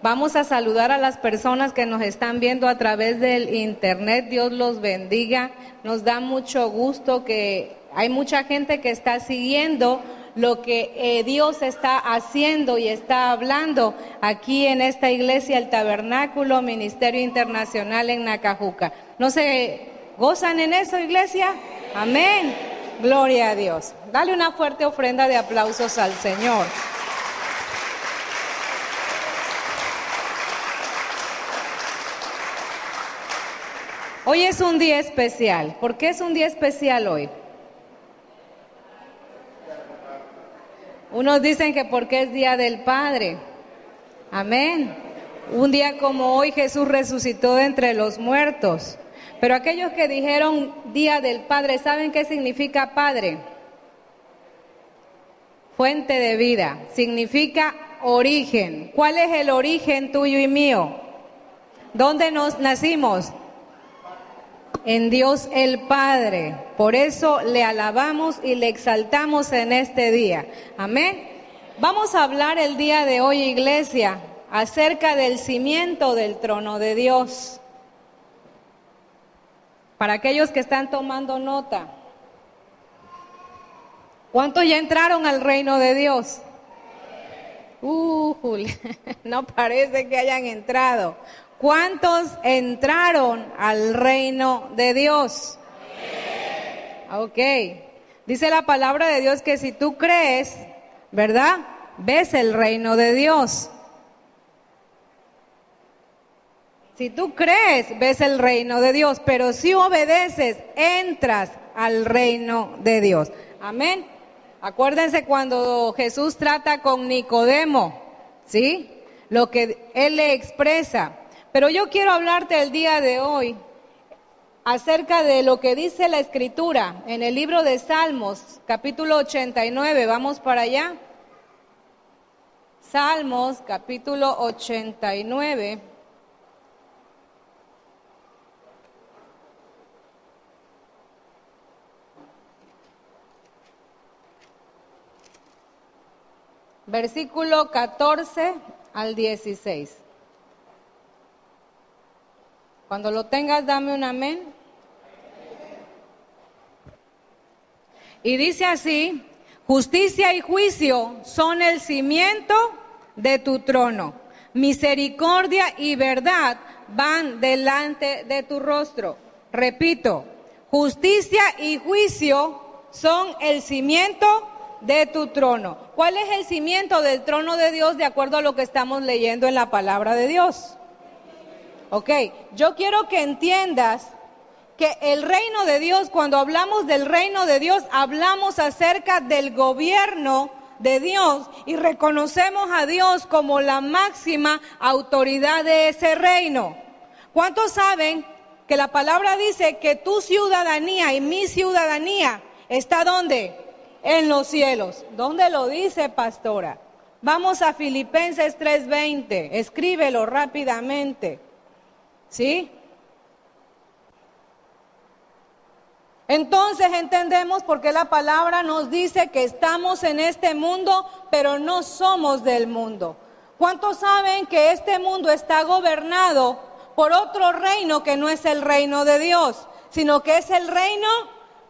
Vamos a saludar a las personas que nos están viendo a través del internet. Dios los bendiga. Nos da mucho gusto que hay mucha gente que está siguiendo lo que Dios está haciendo y está hablando aquí en esta iglesia, el Tabernáculo Ministerio Internacional en Nacajuca. ¿No se gozan en eso, iglesia? Amén. Gloria a Dios. Dale una fuerte ofrenda de aplausos al Señor. Hoy es un día especial. ¿Por qué es un día especial hoy? Unos dicen que porque es Día del Padre. Amén. Un día como hoy Jesús resucitó de entre los muertos. Pero aquellos que dijeron Día del Padre, ¿saben qué significa Padre? Fuente de vida. Significa origen. ¿Cuál es el origen tuyo y mío? ¿Dónde nos nacimos? En Dios el Padre. Por eso le alabamos y le exaltamos en este día. Amén. Vamos a hablar el día de hoy, iglesia, acerca del cimiento del trono de Dios. Para aquellos que están tomando nota, ¿cuántos ya entraron al reino de Dios? No parece que hayan entrado. ¿Cuántos entraron al reino de Dios? Ok. Dice la palabra de Dios que si tú crees, ¿verdad? Ves el reino de Dios. Si tú crees, ves el reino de Dios, pero si obedeces, entras al reino de Dios. Amén. Acuérdense cuando Jesús trata con Nicodemo, ¿sí? Lo que él le expresa. Pero yo quiero hablarte el día de hoy acerca de lo que dice la Escritura en el libro de Salmos, capítulo 89. Vamos para allá. Salmos, capítulo 89. Versículo 14 al 16. Cuando lo tengas, dame un amén. Y dice así: justicia y juicio son el cimiento de tu trono. Misericordia y verdad van delante de tu rostro. Repito, justicia y juicio son el cimiento de tu trono. ¿Cuál es el cimiento del trono de Dios de acuerdo a lo que estamos leyendo en la palabra de Dios? Ok, yo quiero que entiendas que el reino de Dios, cuando hablamos del reino de Dios, hablamos acerca del gobierno de Dios y reconocemos a Dios como la máxima autoridad de ese reino. ¿Cuántos saben que la palabra dice que tu ciudadanía y mi ciudadanía está ¿dónde? En los cielos. ¿Dónde lo dice, pastora? Vamos a Filipenses 3:20, escríbelo rápidamente. ¿Sí? Entonces entendemos por qué la palabra nos dice que estamos en este mundo, pero no somos del mundo. ¿Cuántos saben que este mundo está gobernado por otro reino que no es el reino de Dios, sino que es el reino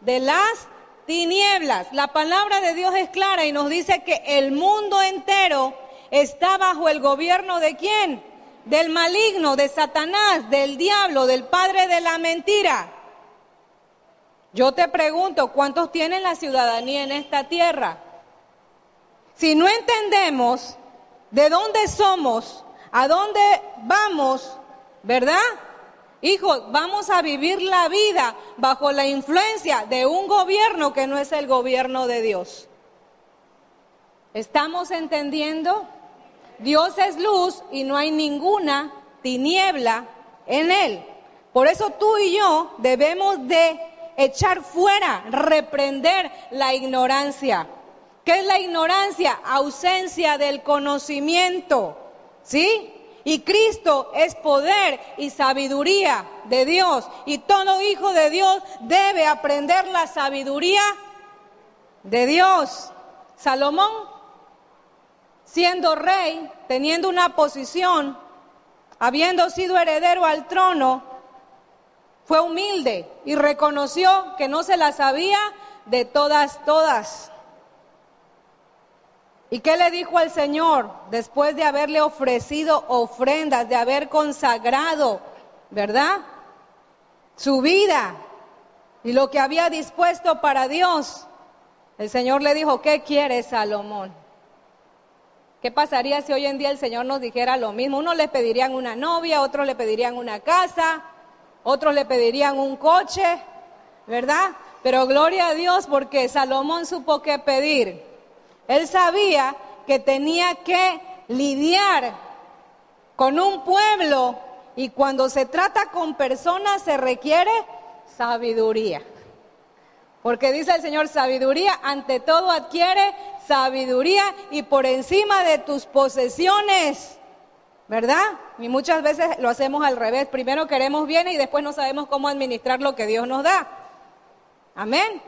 de las tinieblas? La palabra de Dios es clara y nos dice que el mundo entero está bajo el gobierno ¿de quién? Del maligno, de Satanás, del diablo, del padre de la mentira. Yo te pregunto, ¿cuántos tienen la ciudadanía en esta tierra? Si no entendemos de dónde somos, a dónde vamos, ¿verdad? Hijos, vamos a vivir la vida bajo la influencia de un gobierno que no es el gobierno de Dios. ¿Estamos entendiendo? Dios es luz y no hay ninguna tiniebla en Él. Por eso tú y yo debemos de echar fuera, reprender la ignorancia. ¿Qué es la ignorancia? Ausencia del conocimiento, ¿sí? Y Cristo es poder y sabiduría de Dios. Y todo hijo de Dios debe aprender la sabiduría de Dios. Salomón siendo rey, teniendo una posición, habiendo sido heredero al trono, fue humilde y reconoció que no se la sabía de todas. ¿Y qué le dijo al Señor después de haberle ofrecido ofrendas, de haber consagrado, ¿verdad?, su vida y lo que había dispuesto para Dios? El Señor le dijo, ¿qué quieres, Salomón? ¿Qué pasaría si hoy en día el Señor nos dijera lo mismo? Unos le pedirían una novia, otros le pedirían una casa, otros le pedirían un coche, ¿verdad? Pero gloria a Dios porque Salomón supo qué pedir. Él sabía que tenía que lidiar con un pueblo y cuando se trata con personas se requiere sabiduría. Porque dice el Señor, sabiduría ante todo adquiere sabiduría y por encima de tus posesiones, ¿verdad? Y muchas veces lo hacemos al revés, primero queremos bienes y después no sabemos cómo administrar lo que Dios nos da. Amén.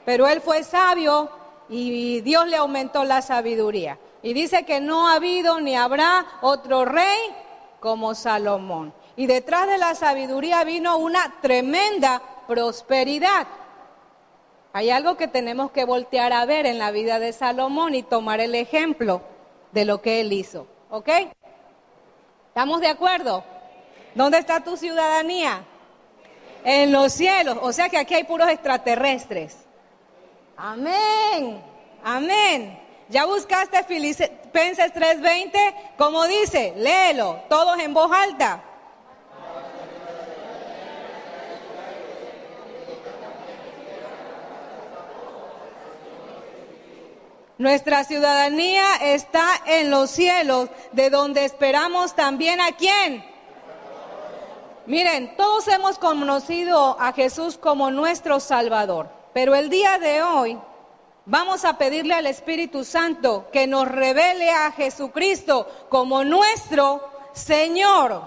Pero él fue sabio y Dios le aumentó la sabiduría. Y dice que no ha habido ni habrá otro rey como Salomón. Y detrás de la sabiduría vino una tremenda prosperidad. Hay algo que tenemos que voltear a ver en la vida de Salomón y tomar el ejemplo de lo que él hizo. ¿Ok? ¿Estamos de acuerdo? ¿Dónde está tu ciudadanía? En los cielos. O sea que aquí hay puros extraterrestres. Amén. Amén. ¿Ya buscaste Filipenses 3:20? ¿Cómo dice? Léelo, todos en voz alta. Nuestra ciudadanía está en los cielos, de donde esperamos también ¿a quién? Miren, todos hemos conocido a Jesús como nuestro Salvador, pero el día de hoy vamos a pedirle al Espíritu Santo que nos revele a Jesucristo como nuestro Señor.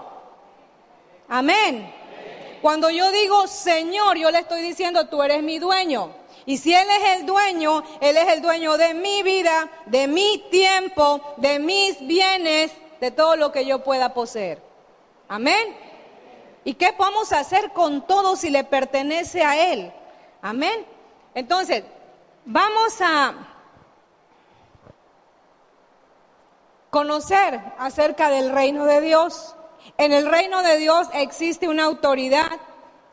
Amén. Cuando yo digo Señor, yo le estoy diciendo, tú eres mi dueño. Y si Él es el dueño de mi vida, de mi tiempo, de mis bienes, de todo lo que yo pueda poseer. Amén. ¿Y qué podemos hacer con todo si le pertenece a Él? Amén. Entonces, vamos a conocer acerca del reino de Dios. En el reino de Dios existe una autoridad,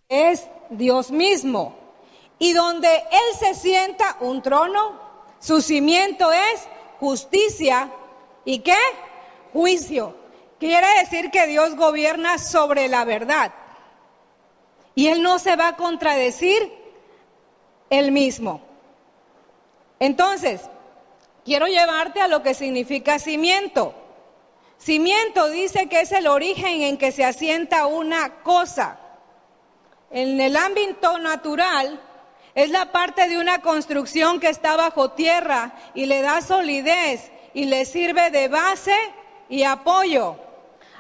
es Dios mismo. Y donde Él se sienta, un trono, su cimiento es justicia. ¿Y qué? Juicio. Quiere decir que Dios gobierna sobre la verdad. Y Él no se va a contradecir Él mismo. Entonces, quiero llevarte a lo que significa cimiento. Cimiento dice que es el origen en que se asienta una cosa. En el ámbito natural, es la parte de una construcción que está bajo tierra y le da solidez y le sirve de base y apoyo.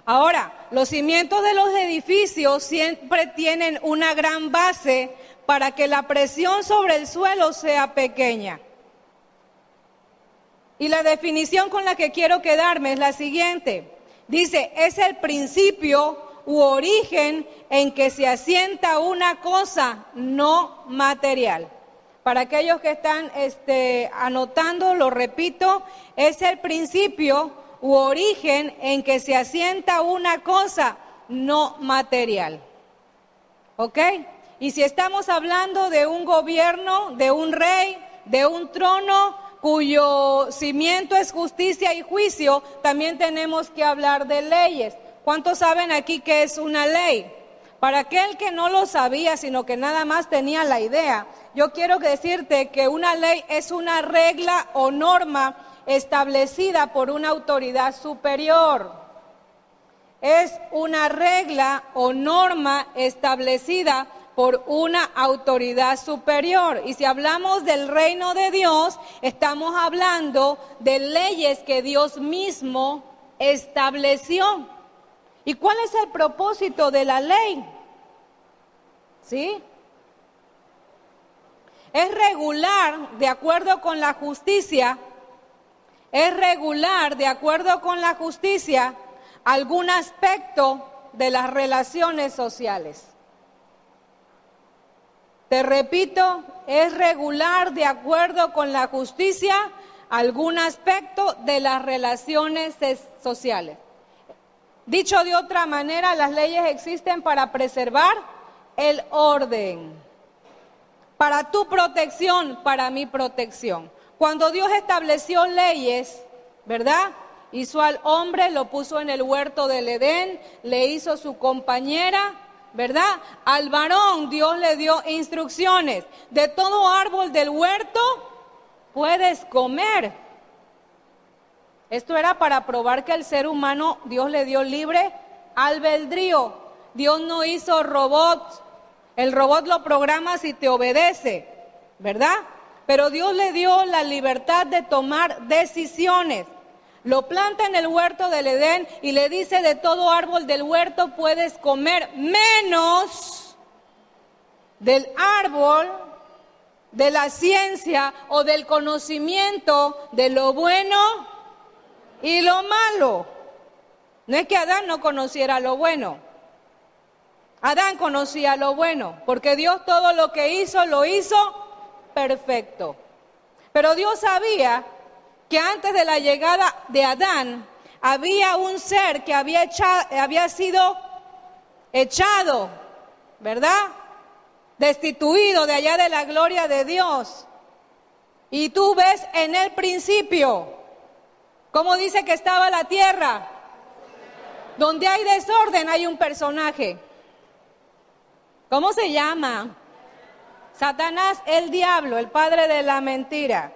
Ahora, los cimientos de los edificios siempre tienen una gran base para que la presión sobre el suelo sea pequeña. Y la definición con la que quiero quedarme es la siguiente. Dice, es el principio u origen en que se asienta una cosa no material. Para aquellos que están anotando, lo repito, es el principio u origen en que se asienta una cosa no material. ¿Ok? Y si estamos hablando de un gobierno, de un rey, de un trono cuyo cimiento es justicia y juicio, también tenemos que hablar de leyes. ¿Cuántos saben aquí qué es una ley? Para aquel que no lo sabía, sino que nada más tenía la idea, yo quiero decirte que una ley es una regla o norma establecida por una autoridad superior. Es una regla o norma establecida por una autoridad superior. Y si hablamos del reino de Dios, estamos hablando de leyes que Dios mismo estableció. ¿Y cuál es el propósito de la ley? ¿Sí? Es regular, de acuerdo con la justicia, es regular, de acuerdo con la justicia, algún aspecto de las relaciones sociales. Te repito, es regular, de acuerdo con la justicia, algún aspecto de las relaciones sociales. Dicho de otra manera, las leyes existen para preservar el orden, para tu protección, para mi protección. Cuando Dios estableció leyes, ¿verdad? Hizo al hombre, lo puso en el huerto del Edén, le hizo su compañera, ¿verdad? Al varón Dios le dio instrucciones. De todo árbol del huerto puedes comer. Esto era para probar que el ser humano Dios le dio libre albedrío. Dios no hizo robots. El robot lo programas y te obedece, ¿verdad? Pero Dios le dio la libertad de tomar decisiones. Lo planta en el huerto del Edén y le dice: de todo árbol del huerto puedes comer, menos del árbol de la ciencia o del conocimiento de lo bueno y lo malo. No es que Adán no conociera lo bueno. Adán conocía lo bueno, porque Dios todo lo que hizo, lo hizo perfecto. Pero Dios sabía que antes de la llegada de Adán, había un ser que había sido echado, ¿verdad? Destituido de allá de la gloria de Dios. Y tú ves en el principio, ¿cómo dice que estaba la tierra? Donde hay desorden hay un personaje. ¿Cómo se llama? Satanás, el diablo, el padre de la mentira.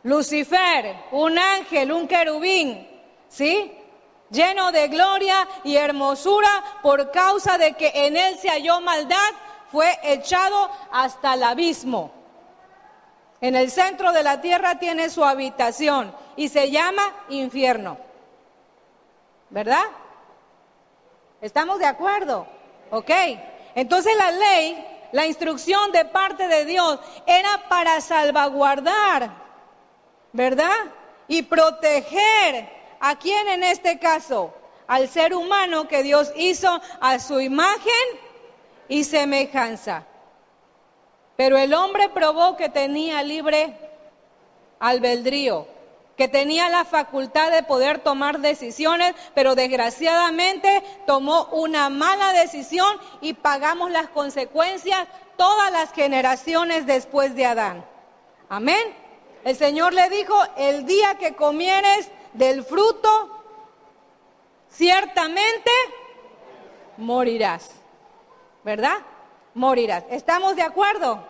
Lucifer, un ángel, un querubín, ¿sí? Lleno de gloria y hermosura, por causa de que en él se halló maldad, fue echado hasta el abismo. En el centro de la tierra tiene su habitación y se llama infierno. ¿Verdad? ¿Estamos de acuerdo? Ok. Entonces la ley, la instrucción de parte de Dios era para salvaguardar, ¿verdad? Y proteger, ¿a quién en este caso? Al ser humano que Dios hizo a su imagen y semejanza. Pero el hombre probó que tenía libre albedrío, que tenía la facultad de poder tomar decisiones, pero desgraciadamente tomó una mala decisión y pagamos las consecuencias todas las generaciones después de Adán. Amén. El Señor le dijo: el día que comieres del fruto, ciertamente morirás. ¿Verdad? Morirás. ¿Estamos de acuerdo?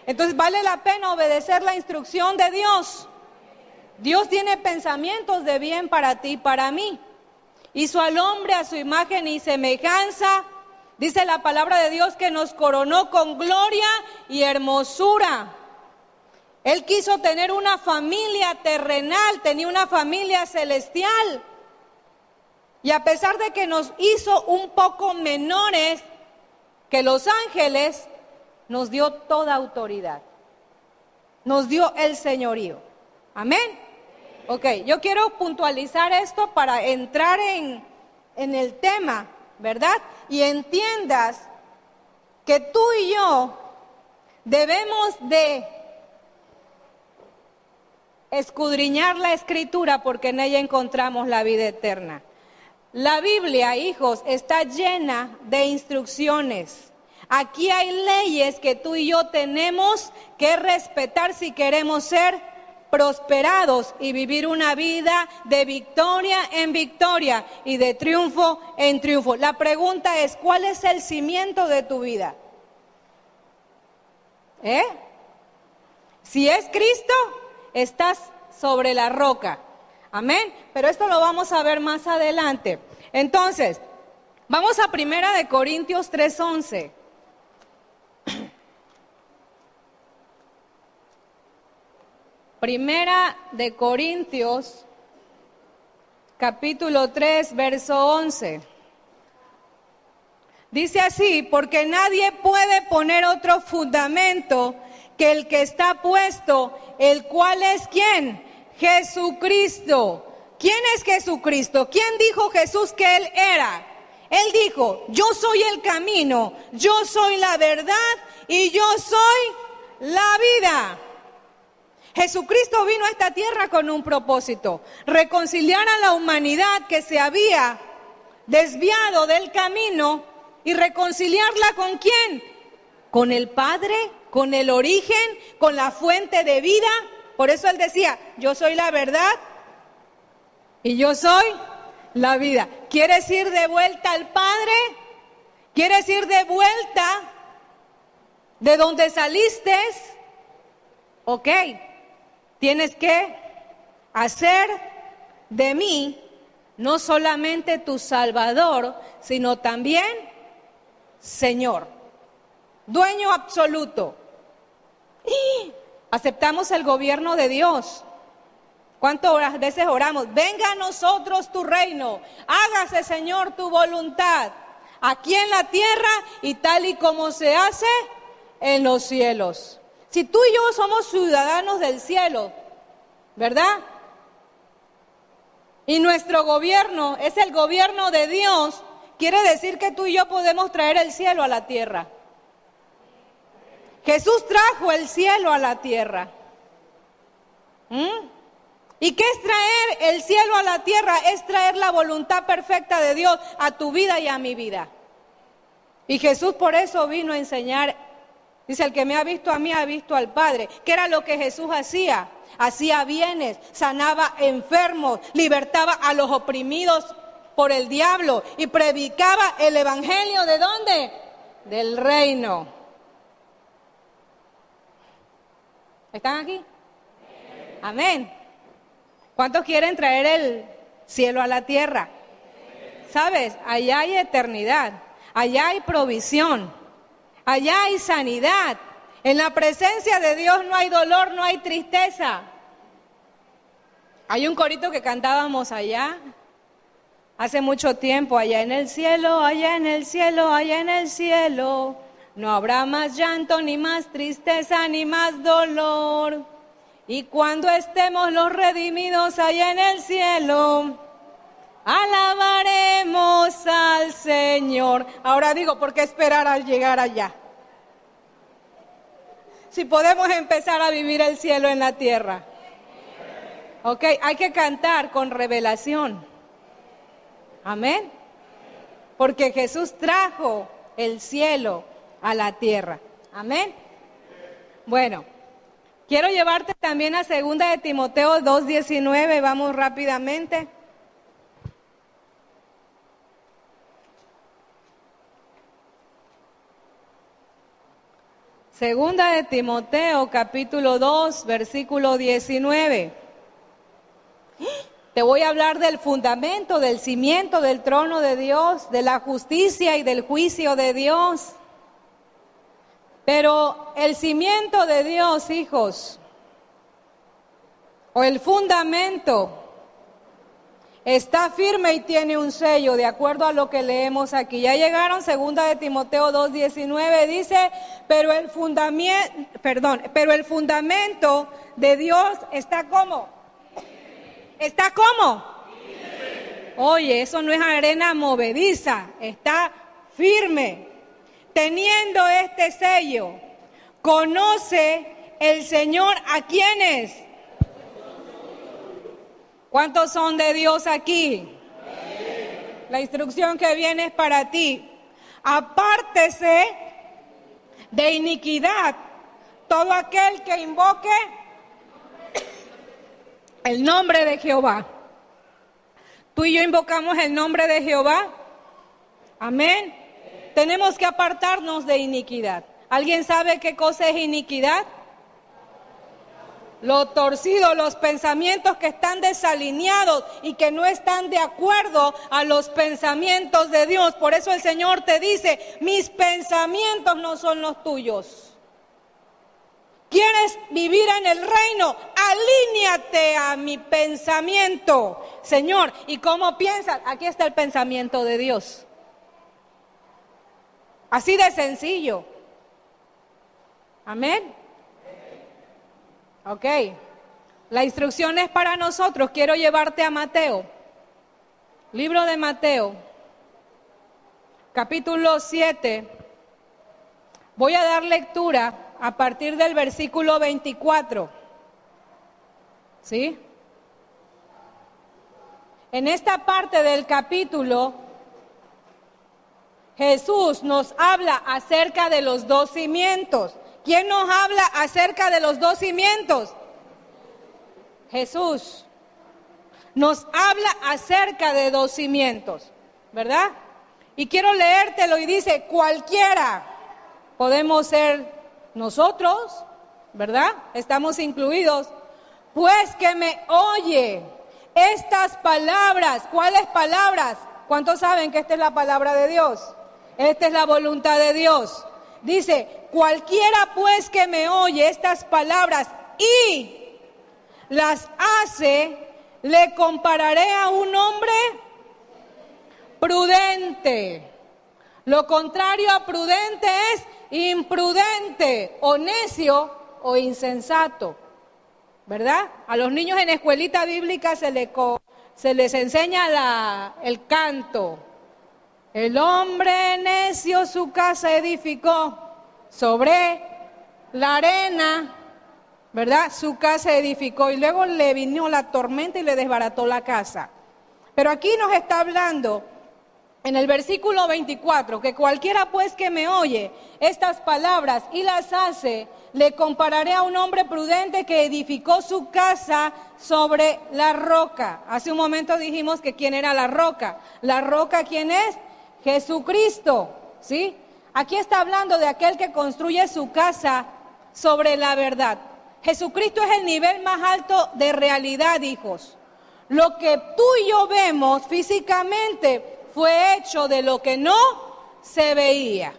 Entonces vale la pena obedecer la instrucción de Dios. Dios tiene pensamientos de bien para ti y para mí. Hizo al hombre a su imagen y semejanza. Dice la palabra de Dios que nos coronó con gloria y hermosura. Él quiso tener una familia terrenal, tenía una familia celestial. Y a pesar de que nos hizo un poco menores que los ángeles, nos dio toda autoridad. Nos dio el señorío. Amén. Ok, yo quiero puntualizar esto para entrar en el tema, ¿verdad? Y entiendas que tú y yo debemos de escudriñar la Escritura, porque en ella encontramos la vida eterna. La Biblia, hijos, está llena de instrucciones. Aquí hay leyes que tú y yo tenemos que respetar si queremos ser prosperados y vivir una vida de victoria en victoria y de triunfo en triunfo. La pregunta es: ¿cuál es el cimiento de tu vida? Si es Cristo, estás sobre la roca. Amén. Pero esto lo vamos a ver más adelante. Entonces, vamos a 1 Corintios 3:11. Primera de Corintios, capítulo 3, verso 11. Dice así: porque nadie puede poner otro fundamento que el que está puesto, el cual es ¿quién? Jesucristo. ¿Quién es Jesucristo? ¿Quién dijo Jesús que Él era? Él dijo, yo soy el camino, yo soy la verdad y yo soy la vida. Jesucristo vino a esta tierra con un propósito, reconciliar a la humanidad que se había desviado del camino y reconciliarla ¿con quién? Con el Padre, con el origen, con la fuente de vida. Por eso Él decía, yo soy la verdad y yo soy la vida. ¿Quieres ir de vuelta al Padre? ¿Quieres ir de vuelta de donde saliste? Ok, tienes que hacer de mí no solamente tu Salvador, sino también Señor, dueño absoluto. ¡Y! Aceptamos el gobierno de Dios. ¿Cuántas veces oramos? Venga a nosotros tu reino, hágase Señor tu voluntad, aquí en la tierra y tal y como se hace en los cielos. Si tú y yo somos ciudadanos del cielo, ¿verdad? Y nuestro gobierno es el gobierno de Dios, quiere decir que tú y yo podemos traer el cielo a la tierra. Jesús trajo el cielo a la tierra. ¿Y qué es traer el cielo a la tierra? Es traer la voluntad perfecta de Dios a tu vida y a mi vida. Y Jesús por eso vino a enseñar. Dice, el que me ha visto a mí ha visto al Padre. ¿Qué era lo que Jesús hacía? Hacía bienes, sanaba enfermos, libertaba a los oprimidos por el diablo y predicaba el evangelio ¿de dónde? Del reino. ¿Están aquí? Amén. ¿Cuántos quieren traer el cielo a la tierra? ¿Sabes? Allá hay eternidad, allá hay provisión, allá hay sanidad. En la presencia de Dios no hay dolor, no hay tristeza. Hay un corito que cantábamos allá, hace mucho tiempo, allá en el cielo, allá en el cielo, allá en el cielo. No habrá más llanto, ni más tristeza, ni más dolor. Y cuando estemos los redimidos allá en el cielo, alabaremos al Señor. Ahora digo, ¿por qué esperar a llegar allá? Si podemos empezar a vivir el cielo en la tierra. Ok, hay que cantar con revelación. Amén. Porque Jesús trajo el cielo a la tierra. Amén. Bueno, quiero llevarte también a 2 de Timoteo 2:19, vamos rápidamente. Segunda de Timoteo, capítulo 2, versículo 19. Te voy a hablar del fundamento, del cimiento del trono de Dios, de la justicia y del juicio de Dios. Pero el cimiento de Dios, hijos, o el fundamento, está firme y tiene un sello, de acuerdo a lo que leemos aquí. Ya llegaron, 2 de Timoteo 2:19, dice, pero el fundamento de Dios está ¿cómo? ¿Está cómo? Oye, eso no es arena movediza, está firme. Teniendo este sello, conoce el Señor a quiénes. ¿Cuántos son de Dios aquí? La instrucción que viene es para ti. Apártese de iniquidad todo aquel que invoque el nombre de Jehová. Tú y yo invocamos el nombre de Jehová. Amén. Tenemos que apartarnos de iniquidad. ¿Alguien sabe qué cosa es iniquidad? Lo torcido, los pensamientos que están desalineados y que no están de acuerdo a los pensamientos de Dios. Por eso el Señor te dice, mis pensamientos no son los tuyos. ¿Quieres vivir en el reino? Alíñate a mi pensamiento, Señor. ¿Y cómo piensas? Aquí está el pensamiento de Dios. Así de sencillo. Amén. Ok. La instrucción es para nosotros. Quiero llevarte a Mateo. Libro de Mateo, capítulo 7. Voy a dar lectura a partir del versículo 24. ¿Sí? En esta parte del capítulo, Jesús nos habla acerca de los dos cimientos. ¿Quién nos habla acerca de los dos cimientos? Jesús. Nos habla acerca de dos cimientos, ¿verdad? Y quiero leértelo y dice, cualquiera, podemos ser nosotros, ¿verdad? Estamos incluidos. Pues que me oye estas palabras. ¿Cuáles palabras? ¿Cuántos saben que esta es la palabra de Dios? Esta es la voluntad de Dios. Dice, cualquiera pues que me oye estas palabras y las hace, le compararé a un hombre prudente. Lo contrario a prudente es imprudente, o necio, o insensato, ¿verdad? A los niños en escuelita bíblica se les enseña el canto. El hombre necio su casa edificó sobre la arena, ¿verdad? Su casa edificó y luego le vino la tormenta y le desbarató la casa. Pero aquí nos está hablando en el versículo 24, que cualquiera pues que me oye estas palabras y las hace, le compararé a un hombre prudente que edificó su casa sobre la roca. Hace un momento dijimos que quién era la roca. ¿La roca quién es? Jesucristo, ¿sí? Aquí está hablando de aquel que construye su casa sobre la verdad. Jesucristo es el nivel más alto de realidad, hijos. Lo que tú y yo vemos físicamente fue hecho de lo que no se veía.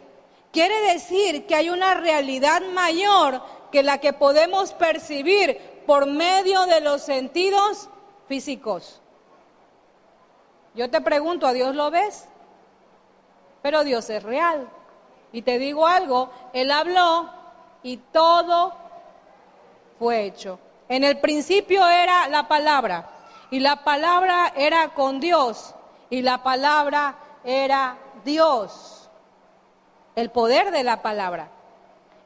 Quiere decir que hay una realidad mayor que la que podemos percibir por medio de los sentidos físicos. Yo te pregunto, ¿a Dios lo ves? Pero Dios es real. Y te digo algo, Él habló y todo fue hecho. En el principio era la palabra, y la palabra era con Dios, y la palabra era Dios. El poder de la palabra.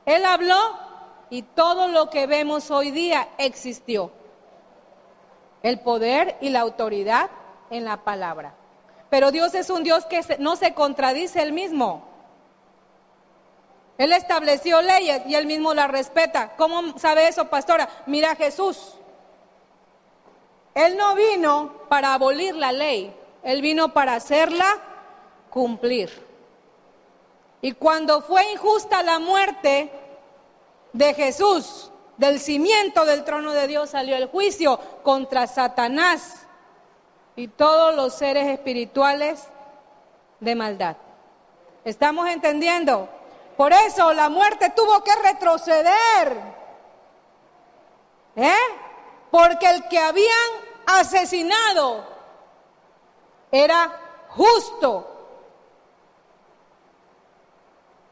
Él habló y todo lo que vemos hoy día existió. El poder y la autoridad en la palabra. Pero Dios es un Dios que no se contradice Él mismo. Él estableció leyes y Él mismo las respeta. ¿Cómo sabe eso, pastora? Mira a Jesús. Él no vino para abolir la ley. Él vino para hacerla cumplir. Y cuando fue injusta la muerte de Jesús, del cimiento del trono de Dios salió el juicio contra Satanás y todos los seres espirituales de maldad. ¿Estamos entendiendo? Por eso la muerte tuvo que retroceder. Porque el que habían asesinado era justo.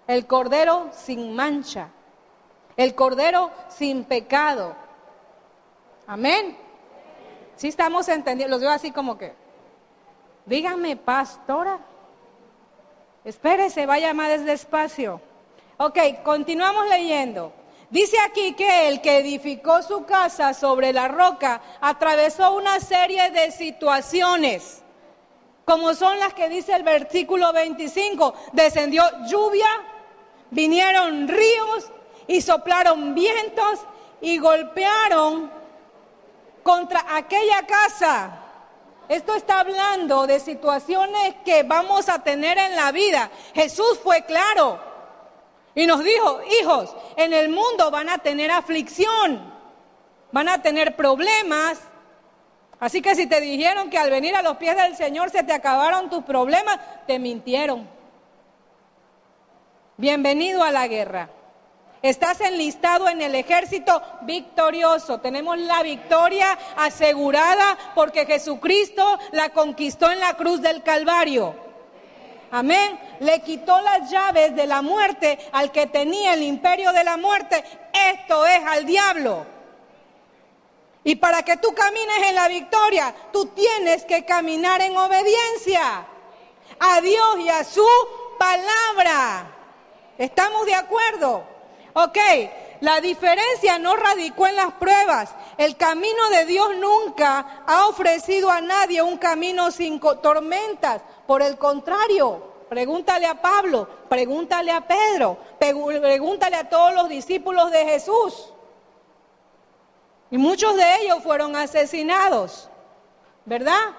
El Cordero sin mancha. El Cordero sin pecado. Amén. ¿Sí estamos entendiendo? Los veo así como que, dígame, pastora. Espérese, vaya más despacio. Ok, continuamos leyendo. Dice aquí que el que edificó su casa sobre la roca atravesó una serie de situaciones, como son las que dice el versículo 25. Descendió lluvia, vinieron ríos y soplaron vientos y golpearon contra aquella casa. Esto está hablando de situaciones que vamos a tener en la vida. Jesús fue claro y nos dijo, hijos, en el mundo van a tener aflicción, van a tener problemas. Así que si te dijeron que al venir a los pies del Señor se te acabaron tus problemas, te mintieron. Bienvenido a la guerra. Estás enlistado en el ejército victorioso. Tenemos la victoria asegurada porque Jesucristo la conquistó en la cruz del Calvario. Amén. Le quitó las llaves de la muerte al que tenía el imperio de la muerte. Esto es al diablo. Y para que tú camines en la victoria, tú tienes que caminar en obediencia a Dios y a su palabra. ¿Estamos de acuerdo? Ok, la diferencia no radicó en las pruebas. El camino de Dios nunca ha ofrecido a nadie un camino sin tormentas. Por el contrario, pregúntale a Pablo, pregúntale a Pedro, pregúntale a todos los discípulos de Jesús. Y muchos de ellos fueron asesinados, ¿verdad?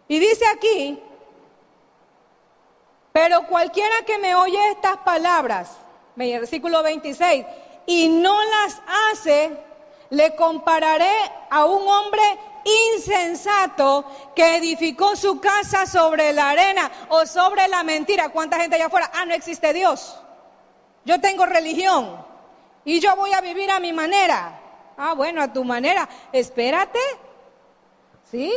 Y dice aquí, pero cualquiera que me oye estas palabras, versículo 26, y no las hace, le compararé a un hombre insensato que edificó su casa sobre la arena o sobre la mentira. ¿Cuánta gente allá afuera? No existe Dios. Yo tengo religión y yo voy a vivir a mi manera. Bueno, a tu manera. Espérate. ¿Sí?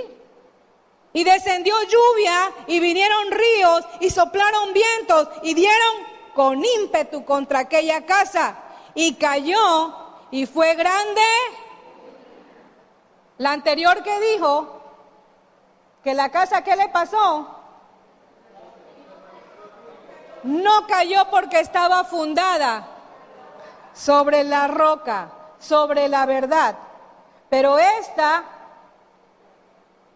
Y descendió lluvia y vinieron ríos y soplaron vientos y dieron con ímpetu contra aquella casa y cayó y fue grande. La anterior que dijo que la casa, ¿qué le pasó? No cayó porque estaba fundada sobre la roca, sobre la verdad. Pero esto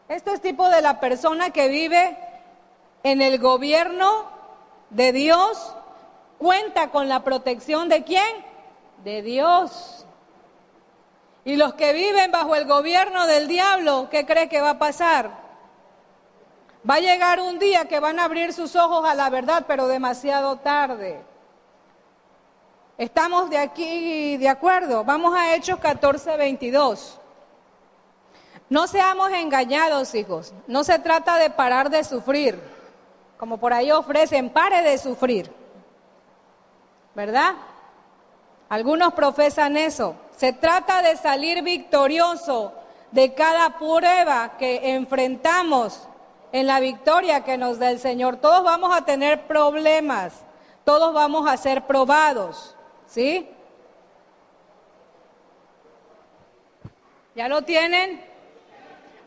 es tipo de la persona que vive en el gobierno de Dios, cuenta con la protección ¿de quién? De Dios. Y los que viven bajo el gobierno del diablo, ¿qué cree que va a pasar? Va a llegar un día que van a abrir sus ojos a la verdad, pero demasiado tarde. ¿Estamos de aquí de acuerdo? Vamos a Hechos 14:22. No seamos engañados, hijos. No se trata de parar de sufrir, como por ahí ofrecen, pare de sufrir, ¿verdad? Algunos profesan eso. Se trata de salir victorioso de cada prueba que enfrentamos en la victoria que nos da el Señor. Todos vamos a tener problemas, todos vamos a ser probados, ¿sí? ¿Ya lo tienen?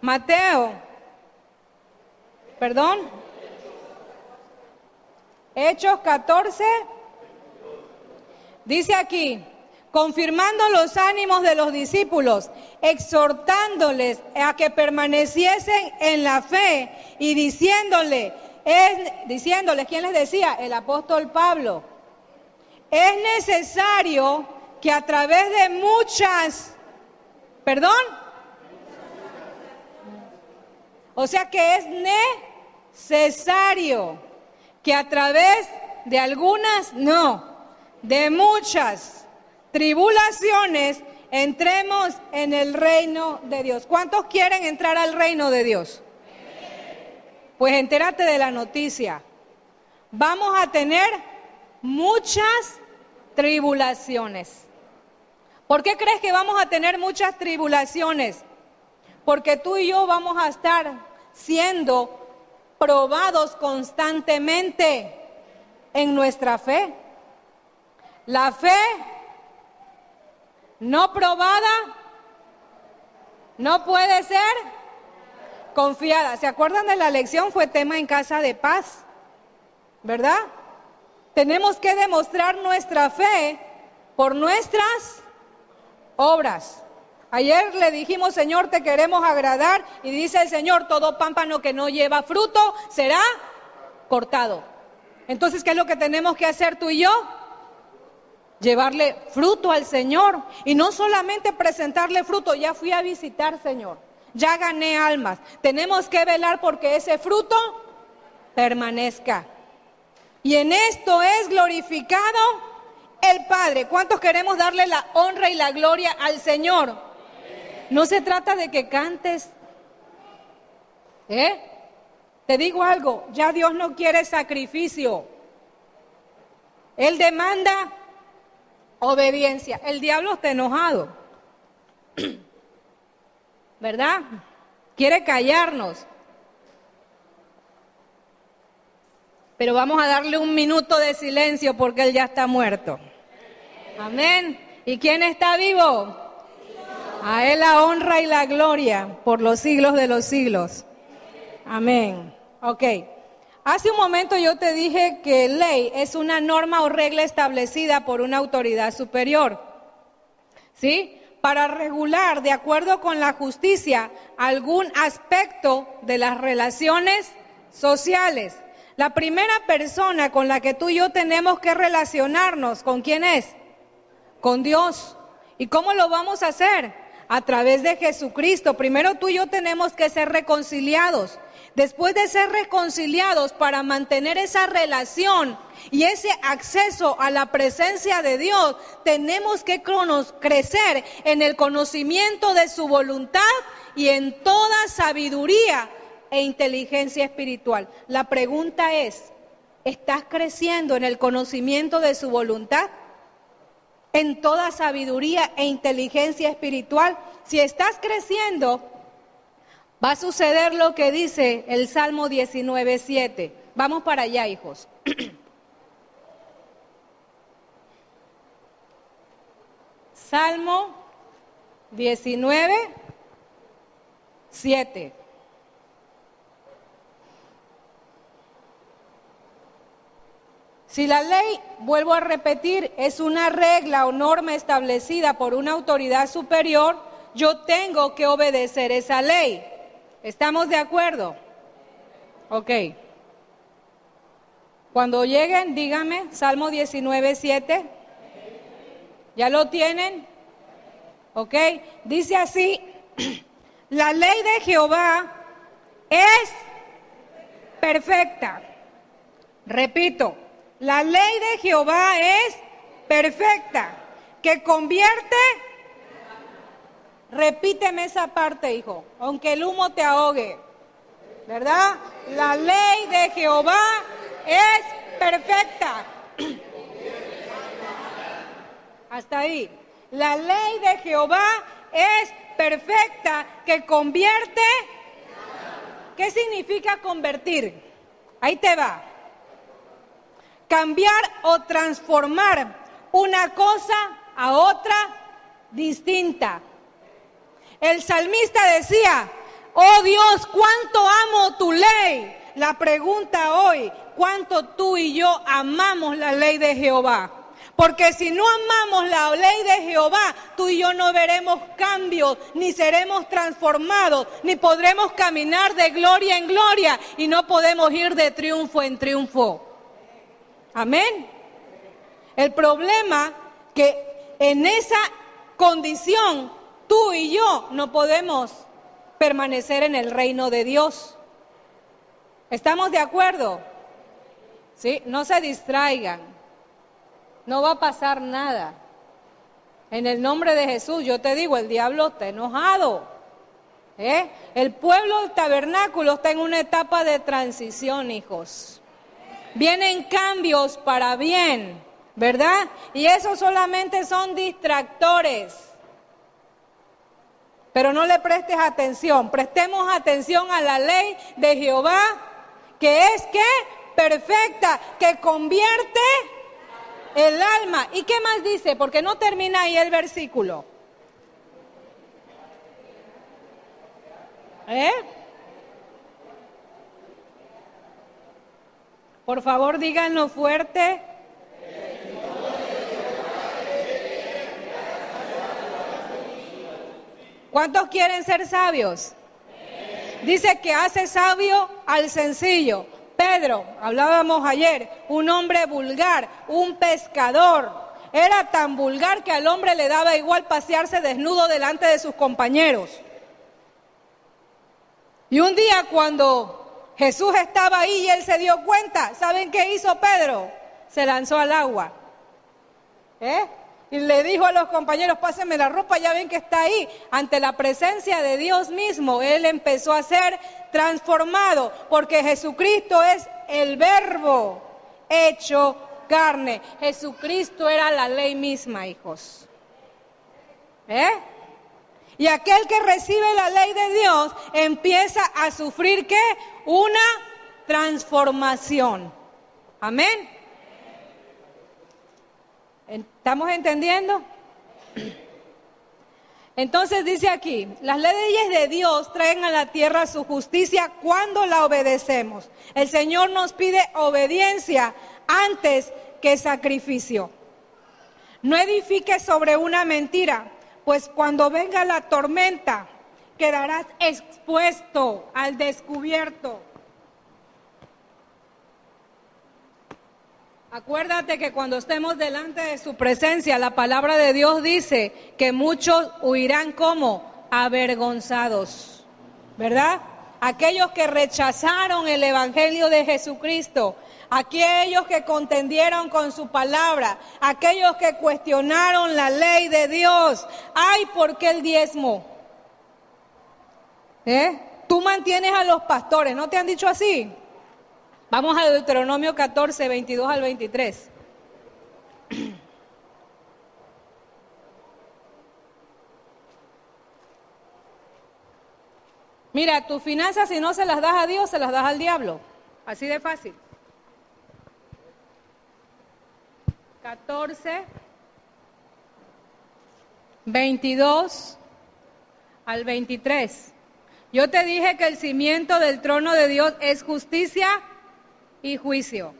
Mateo, perdón, Hechos 14, dice aquí, confirmando los ánimos de los discípulos, exhortándoles a que permaneciesen en la fe y diciéndoles, ¿quién les decía? El apóstol Pablo, es necesario que a través de muchas, o sea que es necesario que a través de algunas, de muchas tribulaciones entremos en el reino de Dios. ¿Cuántos quieren entrar al reino de Dios? Pues entérate de la noticia. Vamos a tener muchas tribulaciones. ¿Por qué crees que vamos a tener muchas tribulaciones? Porque tú y yo vamos a estar siendo probados constantemente en nuestra fe. La fe no probada no puede ser confiada. ¿Se acuerdan de la lección? Fue tema en Casa de Paz, ¿verdad? Tenemos que demostrar nuestra fe por nuestras obras. Ayer le dijimos, Señor, te queremos agradar, y dice el Señor, todo pámpano que no lleva fruto será cortado. Entonces, ¿qué es lo que tenemos que hacer tú y yo? Llevarle fruto al Señor, y no solamente presentarle fruto. Ya fui a visitar, Señor, ya gané almas. Tenemos que velar porque ese fruto permanezca. Y en esto es glorificado el Padre. ¿Cuántos queremos darle la honra y la gloria al Señor? No se trata de que cantes. Te digo algo, ya Dios no quiere sacrificio. Él demanda obediencia. El diablo está enojado, ¿verdad? Quiere callarnos. Pero vamos a darle un minuto de silencio porque Él ya está muerto. Amén. ¿Y quién está vivo? A Él la honra y la gloria por los siglos de los siglos. Amén. Ok. Hace un momento yo te dije que ley es una norma o regla establecida por una autoridad superior, ¿sí? Para regular, de acuerdo con la justicia, algún aspecto de las relaciones sociales. La primera persona con la que tú y yo tenemos que relacionarnos, ¿con quién es? Con Dios. ¿Y cómo lo vamos a hacer? A través de Jesucristo. Primero tú y yo tenemos que ser reconciliados. Después de ser reconciliados, para mantener esa relación y ese acceso a la presencia de Dios, tenemos que crecer en el conocimiento de su voluntad y en toda sabiduría e inteligencia espiritual. La pregunta es, ¿estás creciendo en el conocimiento de su voluntad? En toda sabiduría e inteligencia espiritual. Si estás creciendo, va a suceder lo que dice el Salmo 19:7. Vamos para allá, hijos. Salmo 19:7. Si la ley, vuelvo a repetir, es una regla o norma establecida por una autoridad superior, yo tengo que obedecer esa ley. ¿Estamos de acuerdo? Ok. Cuando lleguen, díganme, Salmo 19:7. ¿Ya lo tienen? Ok. Dice así, la ley de Jehová es perfecta. Repito, la ley de Jehová es perfecta, que convierte. Repíteme esa parte, hijo, aunque el humo te ahogue, ¿verdad? La ley de Jehová es perfecta. Hasta ahí. La ley de Jehová es perfecta, que convierte. ¿Qué significa convertir? Ahí te va. Cambiar o transformar una cosa a otra distinta. El salmista decía, oh Dios, cuánto amo tu ley. La pregunta hoy, ¿cuánto tú y yo amamos la ley de Jehová? Porque si no amamos la ley de Jehová, tú y yo no veremos cambios, ni seremos transformados, ni podremos caminar de gloria en gloria, y no podemos ir de triunfo en triunfo. Amén. El problema que en esa condición tú y yo no podemos permanecer en el reino de Dios. ¿Estamos de acuerdo? ¿Sí? No se distraigan. No va a pasar nada. En el nombre de Jesús, yo te digo, el diablo está enojado. El pueblo del tabernáculo está en una etapa de transición, hijos. Vienen cambios para bien, ¿verdad? Y eso solamente son distractores. Pero no le prestes atención, prestemos atención a la ley de Jehová, que es ¿qué? Perfecta, que convierte el alma. ¿Y qué más dice? Porque no termina ahí el versículo. Por favor, díganlo fuerte. ¿Cuántos quieren ser sabios? Dice que hace sabio al sencillo. Pedro, hablábamos ayer, un hombre vulgar, un pescador. Era tan vulgar que al hombre le daba igual pasearse desnudo delante de sus compañeros. Y un día cuando Jesús estaba ahí y él se dio cuenta, ¿saben qué hizo Pedro? Se lanzó al agua. Y le dijo a los compañeros, pásenme la ropa, ya ven que está ahí. Ante la presencia de Dios mismo, él empezó a ser transformado, porque Jesucristo es el verbo hecho carne. Jesucristo era la ley misma, hijos. Y aquel que recibe la ley de Dios empieza a sufrir, ¿qué? Una transformación. Amén. ¿Estamos entendiendo? Entonces dice aquí, las leyes de Dios traen a la tierra su justicia cuando la obedecemos. El Señor nos pide obediencia antes que sacrificio. No edifiques sobre una mentira, pues cuando venga la tormenta quedarás expuesto al descubierto. Acuérdate que cuando estemos delante de su presencia, la palabra de Dios dice que muchos huirán como avergonzados, ¿verdad? Aquellos que rechazaron el evangelio de Jesucristo, aquellos que contendieron con su palabra, aquellos que cuestionaron la ley de Dios. Ay, ¿por qué el diezmo? Tú mantienes a los pastores, ¿no te han dicho así? Vamos a Deuteronomio 14, 22 al 23. Mira, tus finanzas si no se las das a Dios, se las das al diablo. Así de fácil. 14, 22 al 23. Yo te dije que el cimiento del trono de Dios es justicia y juicio.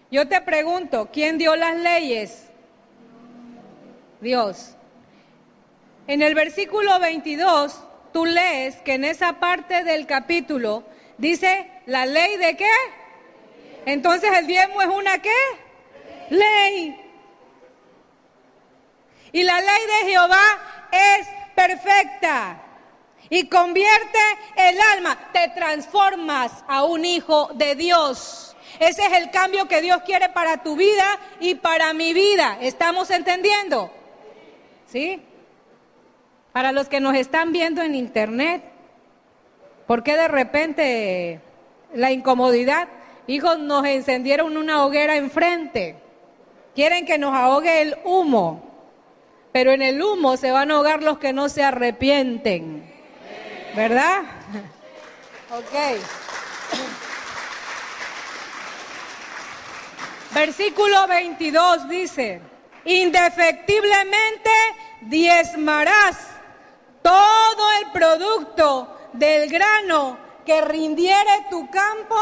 Yo te pregunto, ¿quién dio las leyes? Dios. En el versículo 22, tú lees que en esa parte del capítulo dice, ¿la ley de qué? Entonces el diezmo es una ¿qué? Ley. Y la ley de Jehová es perfecta y convierte el alma. Te transformas a un hijo de Dios. Ese es el cambio que Dios quiere para tu vida y para mi vida. ¿Estamos entendiendo? ¿Sí? Para los que nos están viendo en internet, ¿por qué de repente la incomodidad? Hijos, nos encendieron una hoguera enfrente. Quieren que nos ahogue el humo. Pero en el humo se van a ahogar los que no se arrepienten. ¿Verdad? Ok. Versículo 22 dice, indefectiblemente diezmarás todo el producto del grano que rindiere tu campo.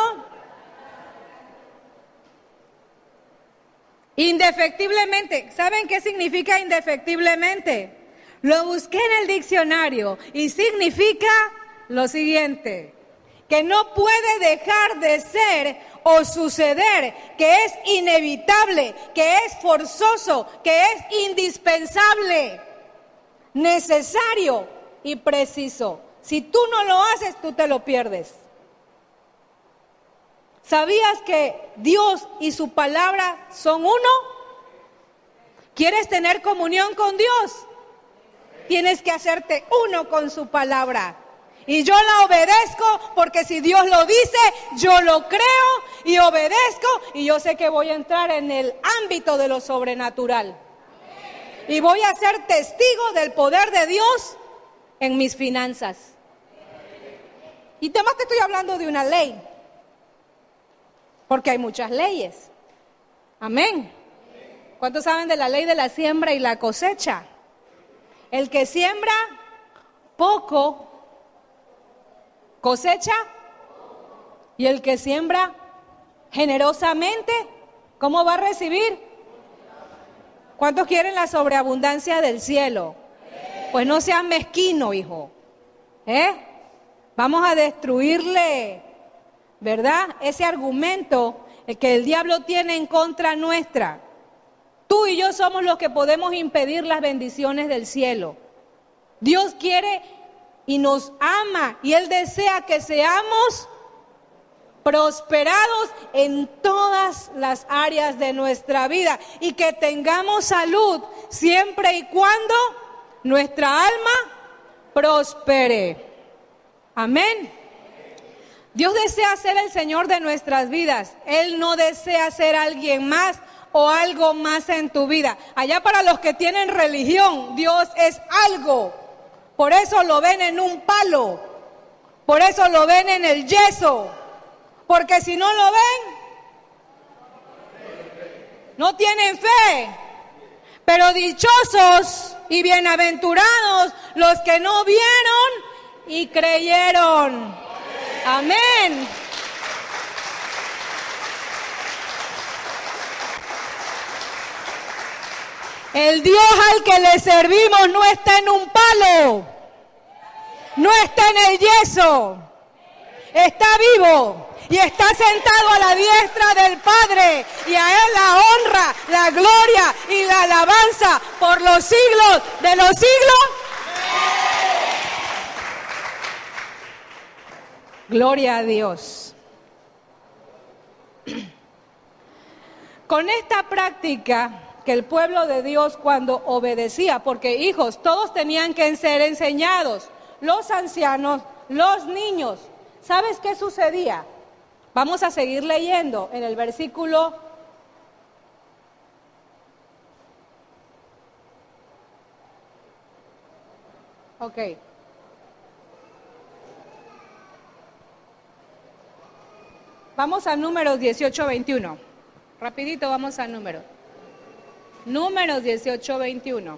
Indefectiblemente. ¿Saben qué significa indefectiblemente? Lo busqué en el diccionario y significa lo siguiente, que no puede dejar de ser o suceder, que es inevitable, que es forzoso, que es indispensable, necesario y preciso. Si tú no lo haces, tú te lo pierdes. ¿Sabías que Dios y su palabra son uno? ¿Quieres tener comunión con Dios? Tienes que hacerte uno con su palabra. Y yo la obedezco porque si Dios lo dice, yo lo creo y obedezco. Y yo sé que voy a entrar en el ámbito de lo sobrenatural. Y voy a ser testigo del poder de Dios en mis finanzas. Y además te estoy hablando de una ley. Porque hay muchas leyes. Amén. ¿Cuántos saben de la ley de la siembra y la cosecha? El que siembra poco, cosecha. Y el que siembra generosamente, ¿cómo va a recibir? ¿Cuántos quieren la sobreabundancia del cielo? Pues no sean mezquino, hijo. Vamos a destruirle, ¿verdad? Ese argumento que el diablo tiene en contra nuestra. Tú y yo somos los que podemos impedir las bendiciones del cielo. Dios quiere y nos ama y Él desea que seamos prosperados en todas las áreas de nuestra vida y que tengamos salud siempre y cuando nuestra alma prospere. Amén. Dios desea ser el Señor de nuestras vidas. Él no desea ser alguien más o algo más en tu vida. Allá para los que tienen religión, Dios es algo. Por eso lo ven en un palo. Por eso lo ven en el yeso. Porque si no lo ven, no tienen fe. Pero dichosos y bienaventurados los que no vieron y creyeron. Amén. El Dios al que le servimos no está en un palo, no está en el yeso, está vivo y está sentado a la diestra del Padre, y a Él la honra, la gloria y la alabanza por los siglos de los siglos. Gloria a Dios. Con esta práctica que el pueblo de Dios cuando obedecía, porque hijos, todos tenían que ser enseñados, los ancianos, los niños. ¿Sabes qué sucedía? Vamos a seguir leyendo en el versículo. Ok. Vamos a Números 18:21. Rapidito vamos a Números. Números 18:21.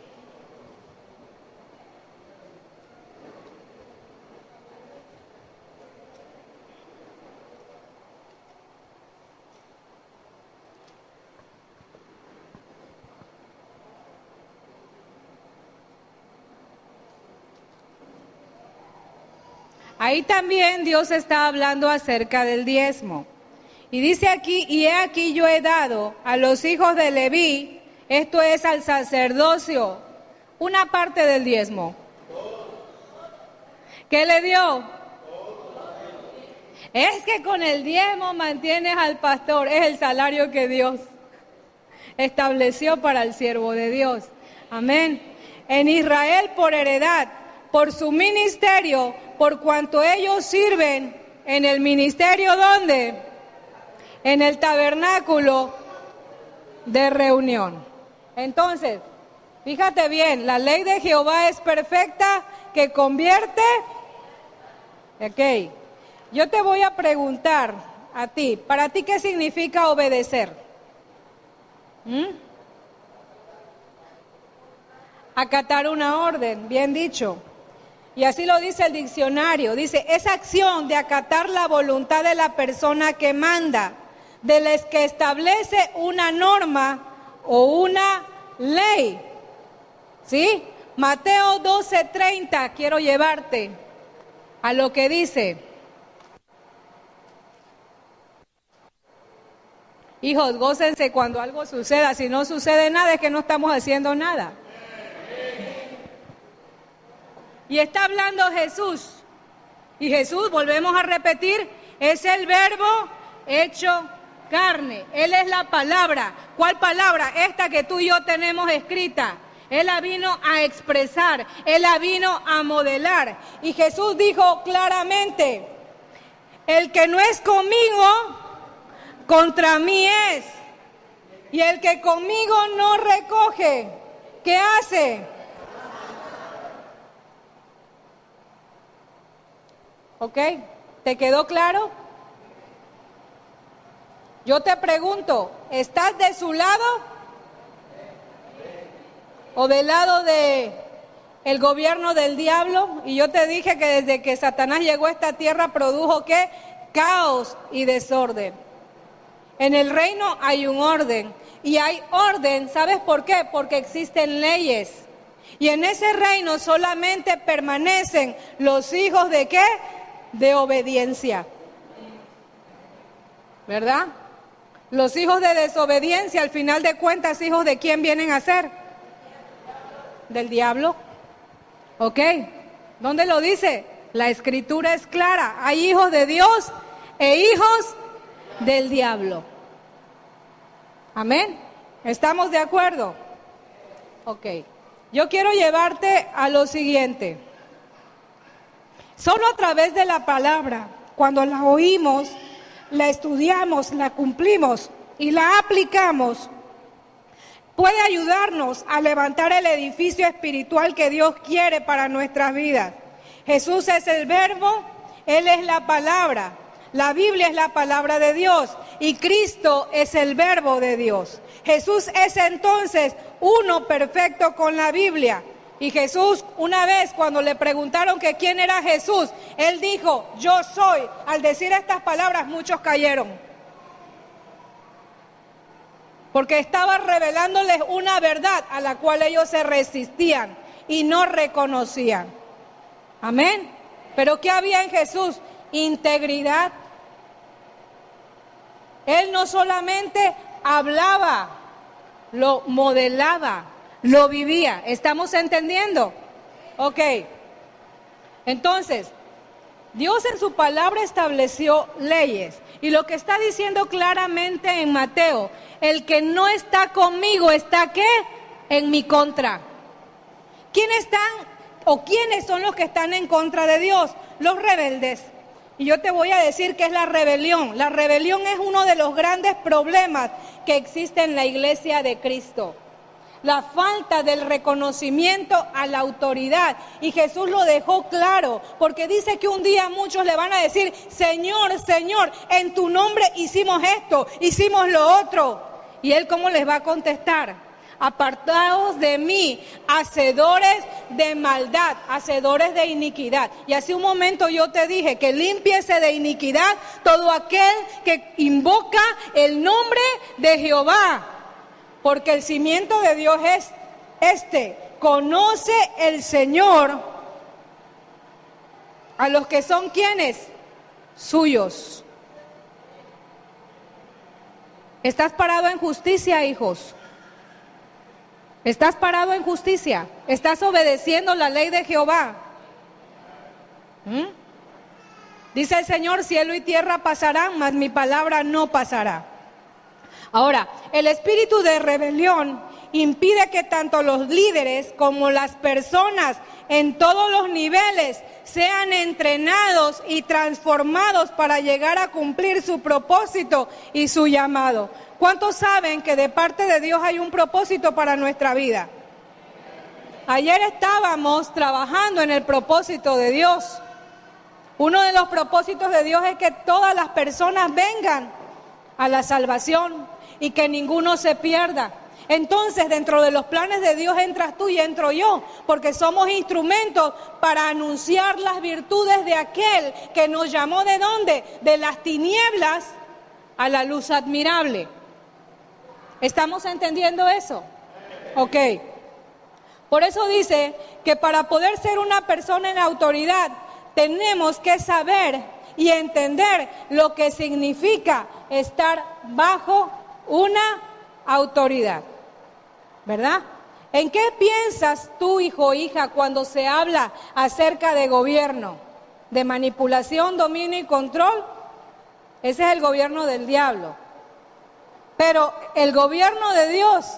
Ahí también Dios está hablando acerca del diezmo. Y dice aquí, y he aquí yo he dado a los hijos de Leví, esto es al sacerdocio, una parte del diezmo. ¿Qué le dio? Es que con el diezmo mantienes al pastor, es el salario que Dios estableció para el siervo de Dios. Amén. En Israel por heredad, por su ministerio, por cuanto ellos sirven en el ministerio, ¿dónde? En el tabernáculo de reunión. Entonces, fíjate bien, la ley de Jehová es perfecta, que convierte. Ok, yo te voy a preguntar a ti, ¿para ti qué significa obedecer? Acatar una orden, bien dicho. Y así lo dice el diccionario, dice, esa acción de acatar la voluntad de la persona que manda, de las que establece una norma o una ley. ¿Sí? Mateo 12:30, quiero llevarte a lo que dice. Hijos, gócense cuando algo suceda. Si no sucede nada, es que no estamos haciendo nada. Y está hablando Jesús. Y Jesús, volvemos a repetir, es el verbo hecho carne. Él es la palabra. ¿Cuál palabra? Esta que tú y yo tenemos escrita. Él la vino a expresar, Él la vino a modelar. Y Jesús dijo claramente, el que no es conmigo, contra mí es. Y el que conmigo no recoge, ¿qué hace? ¿Ok? ¿Te quedó claro? Yo te pregunto, ¿estás de su lado o del lado de el gobierno del diablo? Y yo te dije que desde que Satanás llegó a esta tierra produjo ¿qué? Caos y desorden. En el reino hay un orden, y hay orden, ¿sabes por qué? Porque existen leyes, y en ese reino solamente permanecen los hijos de ¿qué? De obediencia, ¿verdad? Los hijos de desobediencia, al final de cuentas, ¿hijos de quién vienen a ser? Del diablo. ¿Ok? ¿Dónde lo dice? La escritura es clara. Hay hijos de Dios e hijos del diablo. ¿Amén? ¿Estamos de acuerdo? Ok. Yo quiero llevarte a lo siguiente. Solo a través de la palabra, cuando la oímos, la estudiamos, la cumplimos y la aplicamos, puede ayudarnos a levantar el edificio espiritual que Dios quiere para nuestras vidas. Jesús es el verbo, Él es la palabra, la Biblia es la palabra de Dios y Cristo es el verbo de Dios. Jesús es entonces uno perfecto con la Biblia. Y Jesús, una vez cuando le preguntaron que quién era Jesús, él dijo, yo soy. Al decir estas palabras, muchos cayeron. Porque estaba revelándoles una verdad a la cual ellos se resistían y no reconocían. Amén. Pero ¿qué había en Jesús? Integridad. Él no solamente hablaba, lo modelaba, lo vivía. ¿Estamos entendiendo? Ok. Entonces, Dios en su palabra estableció leyes. Y lo que está diciendo claramente en Mateo, el que no está conmigo, ¿está qué? En mi contra. ¿Quiénes están o quiénes son los que están en contra de Dios? Los rebeldes. Y yo te voy a decir que es la rebelión. La rebelión es uno de los grandes problemas que existe en la iglesia de Cristo. La falta del reconocimiento a la autoridad. Y Jesús lo dejó claro, porque dice que un día muchos le van a decir, Señor, Señor, en tu nombre hicimos esto, hicimos lo otro. ¿Y Él cómo les va a contestar? Apartaos de mí, hacedores de maldad, hacedores de iniquidad. Y hace un momento yo te dije que límpiese de iniquidad todo aquel que invoca el nombre de Jehová. Porque el cimiento de Dios es este. Conoce el Señor a los que son ¿quiénes? Suyos. ¿Estás parado en justicia, hijos? ¿Estás parado en justicia? ¿Estás obedeciendo la ley de Jehová? Dice el Señor, cielo y tierra pasarán, mas mi palabra no pasará. Ahora, el espíritu de rebelión impide que tanto los líderes como las personas en todos los niveles sean entrenados y transformados para llegar a cumplir su propósito y su llamado. ¿Cuántos saben que de parte de Dios hay un propósito para nuestra vida? Ayer estábamos trabajando en el propósito de Dios. Uno de los propósitos de Dios es que todas las personas vengan a la salvación y que ninguno se pierda. Entonces, dentro de los planes de Dios entras tú y entro yo, porque somos instrumentos para anunciar las virtudes de aquel que nos llamó ¿de dónde? De las tinieblas a la luz admirable. ¿Estamos entendiendo eso? Ok. Por eso dice que para poder ser una persona en autoridad, tenemos que saber y entender lo que significa estar bajo una autoridad, ¿verdad? ¿En qué piensas tú, hijo o hija, cuando se habla acerca de gobierno? ¿De manipulación, dominio y control? Ese es el gobierno del diablo. Pero el gobierno de Dios,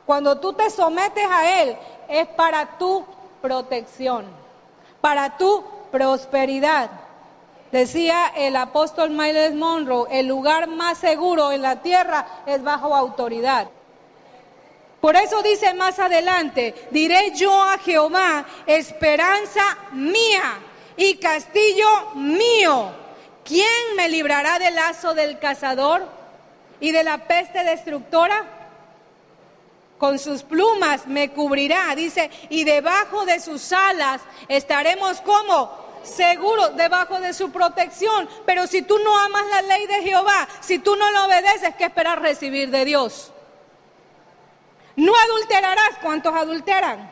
cuando tú te sometes a Él, es para tu protección, para tu prosperidad. Decía el apóstol Myles Monroe, el lugar más seguro en la tierra es bajo autoridad. Por eso dice más adelante, diré yo a Jehová, esperanza mía y castillo mío. ¿Quién me librará del lazo del cazador y de la peste destructora? Con sus plumas me cubrirá, dice, y debajo de sus alas estaremos como seguros, debajo de su protección. Pero si tú no amas la ley de Jehová, si tú no lo obedeces, ¿qué esperas recibir de Dios? No adulterarás. ¿Cuántos adulteran?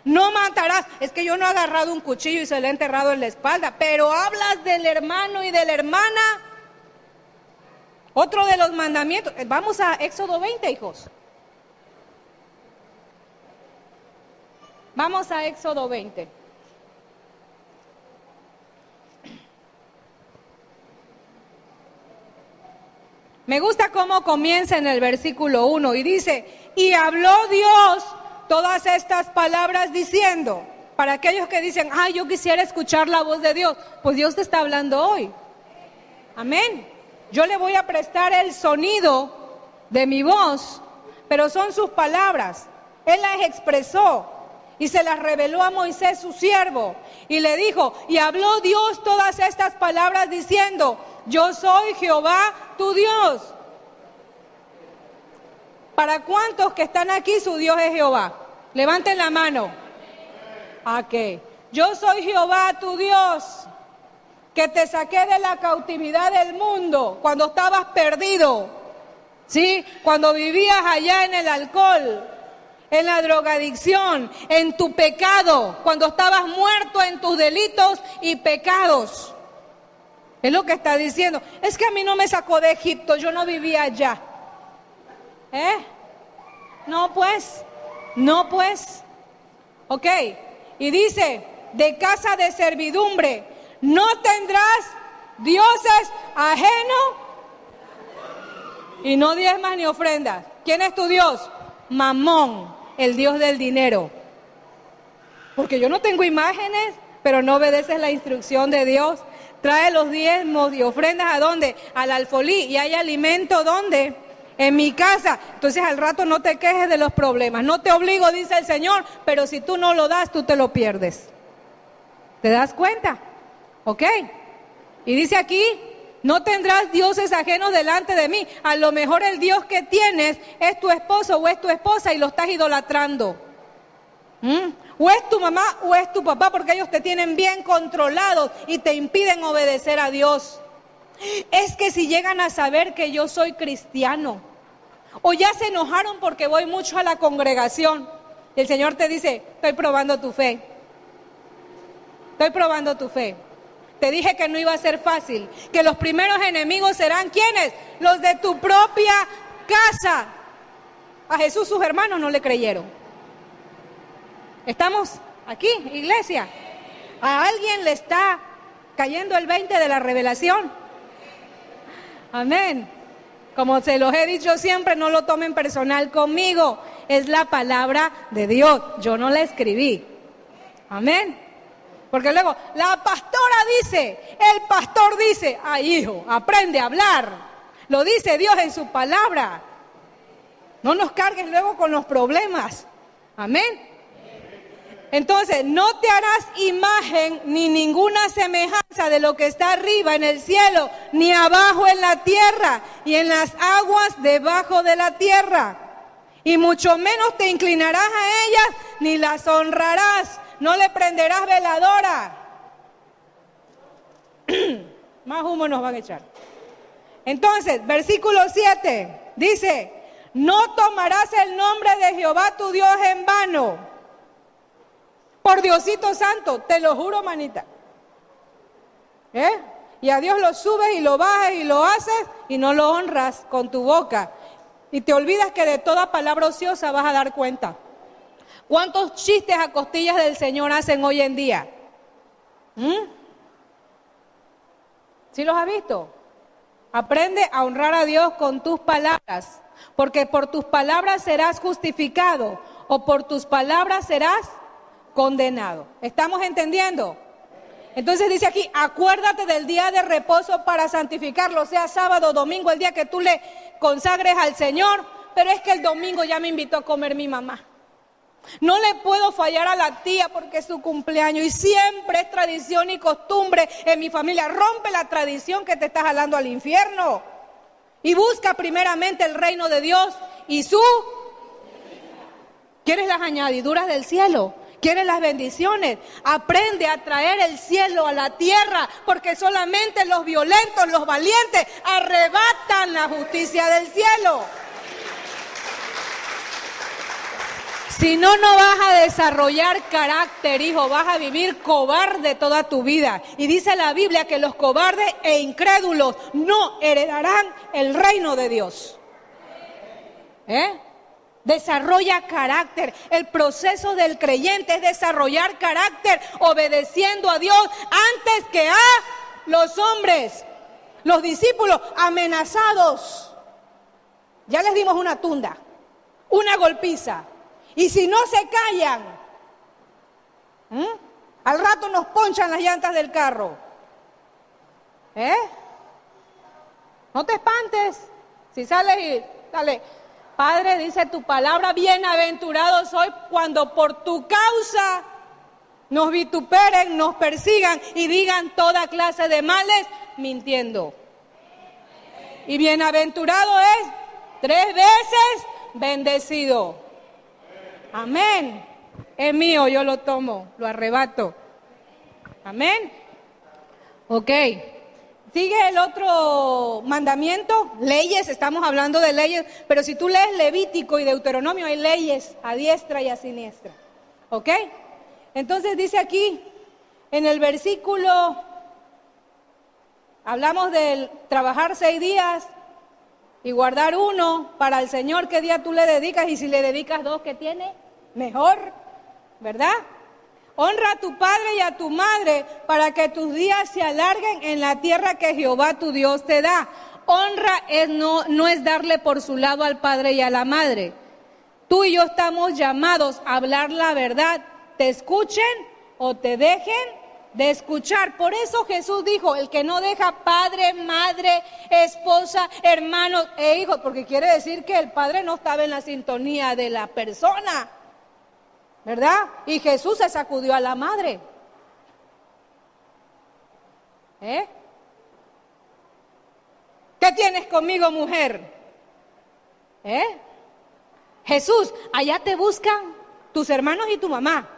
No matarás. Es que yo no he agarrado un cuchillo y se le he enterrado en la espalda. Pero hablas del hermano y de la hermana. Otro de los mandamientos. Vamos a Éxodo 20, hijos. Vamos a Éxodo 20. Me gusta cómo comienza en el versículo 1 y dice, y habló Dios todas estas palabras diciendo, para aquellos que dicen, ay, yo quisiera escuchar la voz de Dios, pues Dios te está hablando hoy. Amén. Yo le voy a prestar el sonido de mi voz, pero son sus palabras. Él las expresó y se las reveló a Moisés, su siervo, y le dijo, y habló Dios todas estas palabras diciendo, yo soy Jehová tu Dios. ¿Para cuántos que están aquí su Dios es Jehová? Levanten la mano. ¿A qué? Yo soy Jehová tu Dios, que te saqué de la cautividad del mundo cuando estabas perdido, ¿sí? Cuando vivías allá en el alcohol, en la drogadicción, en tu pecado, cuando estabas muerto en tus delitos y pecados. Es lo que está diciendo. Es que a mí no me sacó de Egipto, yo no vivía allá. No pues. Ok. Y dice, de casa de servidumbre, no tendrás dioses ajenos y no diezmas ni ofrendas. ¿Quién es tu Dios? Mamón, el Dios del dinero. Porque yo no tengo imágenes, pero no obedeces la instrucción de Dios. Trae los diezmos y ofrendas ¿a dónde? Al alfolí. ¿Y hay alimento dónde? En mi casa. Entonces al rato no te quejes de los problemas. No te obligo, dice el Señor, pero si tú no lo das, tú te lo pierdes. ¿Te das cuenta? ¿Ok? Y dice aquí, no tendrás dioses ajenos delante de mí. A lo mejor el Dios que tienes es tu esposo o es tu esposa y lo estás idolatrando. O es tu mamá o es tu papá, porque ellos te tienen bien controlados y te impiden obedecer a Dios. Es que si llegan a saber que yo soy cristiano, o ya se enojaron porque voy mucho a la congregación, y el Señor te dice, estoy probando tu fe. Estoy probando tu fe. Te dije que no iba a ser fácil, que los primeros enemigos serán ¿quiénes? Los de tu propia casa. A Jesús sus hermanos no le creyeron. ¿Estamos aquí, iglesia? ¿A alguien le está cayendo el 20 de la revelación? Amén. Como se los he dicho siempre, no lo tomen personal conmigo. Es la palabra de Dios. Yo no la escribí. Amén. Porque luego, la pastora dice, el pastor dice, ay hijo, aprende a hablar. Lo dice Dios en su palabra. No nos cargues luego con los problemas. Amén. Entonces, no te harás imagen ni ninguna semejanza de lo que está arriba en el cielo, ni abajo en la tierra, y en las aguas debajo de la tierra. Y mucho menos te inclinarás a ellas, ni las honrarás. No le prenderás veladora. Más humo nos van a echar. Entonces, versículo 7, dice, no tomarás el nombre de Jehová tu Dios en vano. Por Diosito Santo, te lo juro, manita. Y a Dios lo subes y lo bajas y lo haces y no lo honras con tu boca. Y te olvidas que de toda palabra ociosa vas a dar cuenta. ¿Cuántos chistes a costillas del Señor hacen hoy en día? ¿Sí los has visto? Aprende a honrar a Dios con tus palabras, porque por tus palabras serás justificado o por tus palabras serás condenado. ¿Estamos entendiendo? Entonces dice aquí, acuérdate del día de reposo para santificarlo, sea sábado, domingo, el día que tú le consagres al Señor. Pero es que el domingo ya me invitó a comer mi mamá. No le puedo fallar a la tía porque es su cumpleaños y siempre es tradición y costumbre en mi familia. Rompe la tradición que te está jalando al infierno y busca primeramente el reino de Dios y su... ¿Quieres las añadiduras del cielo? ¿Quieres las bendiciones? Aprende a traer el cielo a la tierra, porque solamente los violentos, los valientes, arrebatan la justicia del cielo. Si no, no vas a desarrollar carácter, hijo, vas a vivir cobarde toda tu vida. Y dice la Biblia que los cobardes e incrédulos no heredarán el reino de Dios. Desarrolla carácter. El proceso del creyente es desarrollar carácter obedeciendo a Dios antes que a los hombres. Los discípulos amenazados. Ya les dimos una tunda, una golpiza. Y si no se callan, al rato nos ponchan las llantas del carro. No te espantes. Si sales y dale, Padre, dice tu palabra, bienaventurado soy cuando por tu causa nos vituperen, nos persigan y digan toda clase de males mintiendo. Y bienaventurado es 3 veces bendecido. Amén. es mío, yo lo tomo, lo arrebato. Amén. Ok. Sigue el otro mandamiento, leyes, estamos hablando de leyes, pero si tú lees Levítico y Deuteronomio hay leyes a diestra y a siniestra. ¿Ok? Entonces dice aquí, en el versículo, hablamos del trabajar 6 días y guardar 1 para el Señor, ¿qué día tú le dedicas? Y si le dedicas 2, ¿qué tiene? Mejor, ¿verdad? Honra a tu padre y a tu madre para que tus días se alarguen en la tierra que Jehová tu Dios te da. Honra no es darle por su lado al padre y a la madre. Tú y yo estamos llamados a hablar la verdad, te escuchen o te dejen de escuchar. Por eso Jesús dijo, el que no deja padre, madre, esposa, hermanos e hijos, porque quiere decir que el padre no estaba en la sintonía de la persona, ¿verdad? Y Jesús se sacudió a la madre. ¿Qué tienes conmigo, mujer? Jesús, allá te buscan tus hermanos y tu mamá.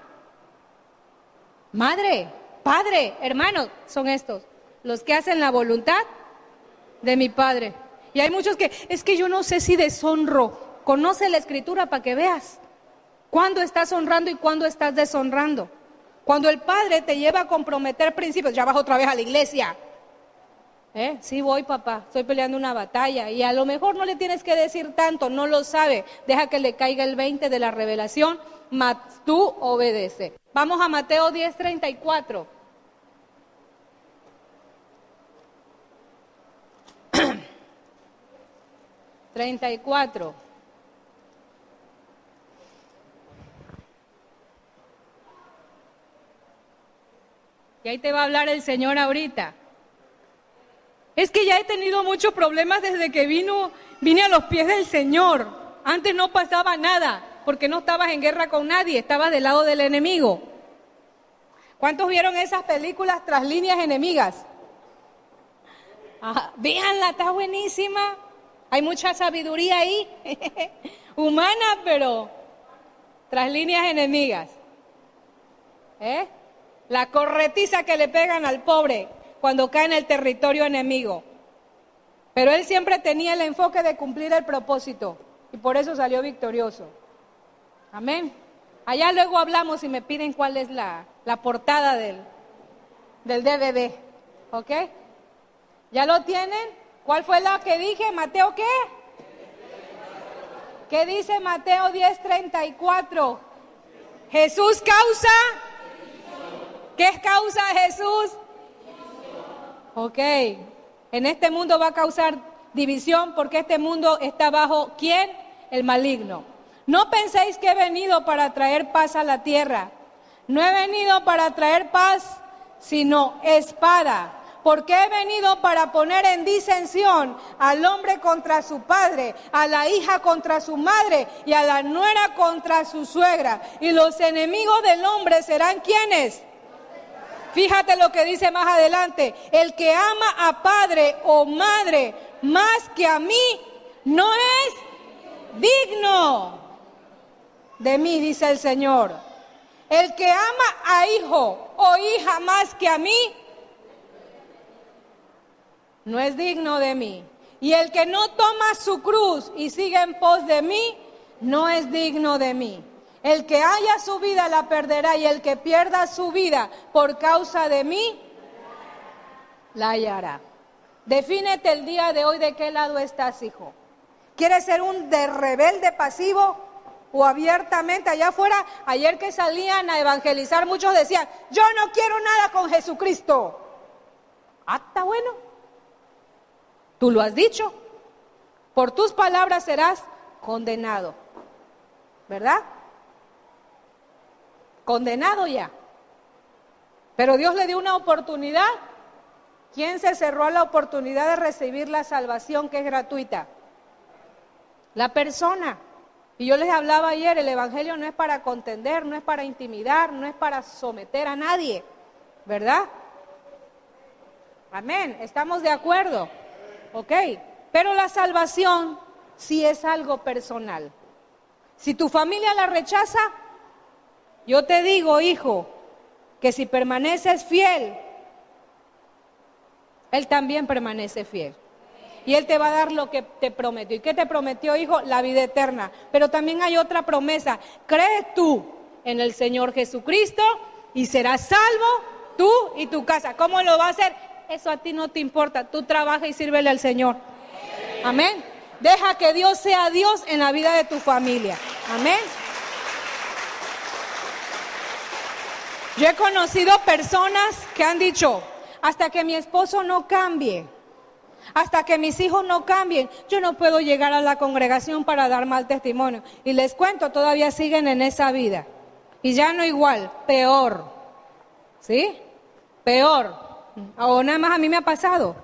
Madre, padre, hermanos, son estos, los que hacen la voluntad de mi Padre. Y hay muchos que, es que yo no sé si deshonro. Conoce la Escritura para que veas cuándo estás honrando y cuándo estás deshonrando. Cuando el Padre te lleva a comprometer principios, ya vas otra vez a la iglesia. Sí voy, papá, estoy peleando una batalla. Y a lo mejor no le tienes que decir tanto, no lo sabe. Deja que le caiga el 20 de la revelación, mas tú obedece. Vamos a Mateo 10:34. ...34... Y ahí te va a hablar el Señor ahorita. Es que ya he tenido muchos problemas desde que vine a los pies del Señor. Antes no pasaba nada, porque no estabas en guerra con nadie, estabas del lado del enemigo. ¿Cuántos vieron esas películas tras líneas enemigas? Véanla, está buenísima. Hay mucha sabiduría ahí, humana, pero tras líneas enemigas. La corretiza que le pegan al pobre cuando cae en el territorio enemigo. Pero él siempre tenía el enfoque de cumplir el propósito y por eso salió victorioso. Amén. Allá luego hablamos y me piden cuál es la portada del DVD. ¿Ok? ¿Ya lo tienen? ¿Cuál fue la que dije? ¿Mateo qué? ¿Qué dice Mateo 10:34? Jesús causa. ¿Qué es causa Jesús? Ok, en este mundo va a causar división porque este mundo está bajo ¿quién? El maligno. No penséis que he venido para traer paz a la tierra. No he venido para traer paz, sino espada. Porque he venido para poner en disensión al hombre contra su padre, a la hija contra su madre y a la nuera contra su suegra. Y los enemigos del hombre serán ¿quiénes? Fíjate lo que dice más adelante, el que ama a padre o madre más que a mí, no es digno de mí, dice el Señor. El que ama a hijo o hija más que a mí, no es digno de mí. Y el que no toma su cruz y sigue en pos de mí, no es digno de mí. El que haya su vida la perderá y el que pierda su vida por causa de mí, la hallará. Defínete el día de hoy de qué lado estás, hijo. ¿Quieres ser un rebelde pasivo o abiertamente allá afuera? Ayer que salían a evangelizar muchos decían, yo no quiero nada con Jesucristo. Está bueno. Tú lo has dicho. Por tus palabras serás condenado. ¿Verdad? Condenado ya. Pero Dios le dio una oportunidad. ¿Quién se cerró a la oportunidad de recibir la salvación que es gratuita? La persona. Y yo les hablaba ayer, el evangelio no es para contender, no es para intimidar, no es para someter a nadie, ¿verdad? Amén, ¿estamos de acuerdo? Ok, pero la salvación sí es algo personal. Si tu familia la rechaza, Yo te digo, hijo, que si permaneces fiel, Él también permanece fiel. Y Él te va a dar lo que te prometió. ¿Y qué te prometió, hijo? La vida eterna. Pero también hay otra promesa. Crees tú en el Señor Jesucristo y serás salvo tú y tu casa. ¿Cómo lo va a hacer? Eso a ti no te importa. Tú trabaja y sírvele al Señor. Amén. Deja que Dios sea Dios en la vida de tu familia. Amén. Yo he conocido personas que han dicho, hasta que mi esposo no cambie, hasta que mis hijos no cambien, yo no puedo llegar a la congregación para dar mal testimonio. Y les cuento, todavía siguen en esa vida. Y ya no igual, peor. ¿Sí? Peor. O nada más a mí me ha pasado.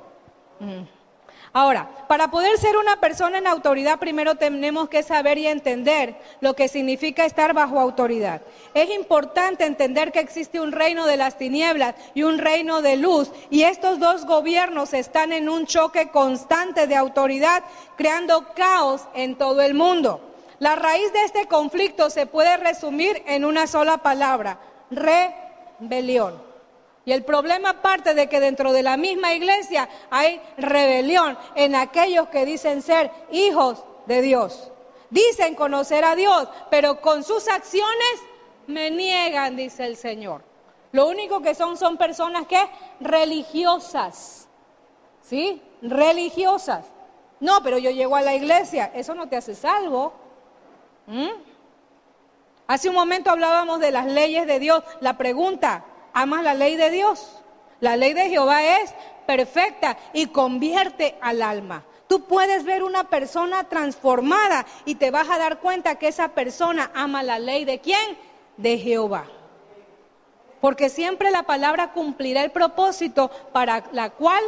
Ahora, para poder ser una persona en autoridad, primero tenemos que saber y entender lo que significa estar bajo autoridad. Es importante entender que existe un reino de las tinieblas y un reino de luz, y estos dos gobiernos están en un choque constante de autoridad, creando caos en todo el mundo. La raíz de este conflicto se puede resumir en una sola palabra: rebelión. Y el problema parte de que dentro de la misma iglesia hay rebelión en aquellos que dicen ser hijos de Dios. Dicen conocer a Dios, pero con sus acciones me niegan, dice el Señor. Lo único que son personas que religiosas. ¿Sí? Religiosas. No, pero yo llego a la iglesia, eso no te hace salvo. Hace un momento hablábamos de las leyes de Dios. La pregunta: ¿amas la ley de Dios? La ley de Jehová es perfecta y convierte al alma. Tú puedes ver una persona transformada y te vas a dar cuenta que esa persona ama la ley ¿de quién? De Jehová. Porque siempre la palabra cumplirá el propósito para la cual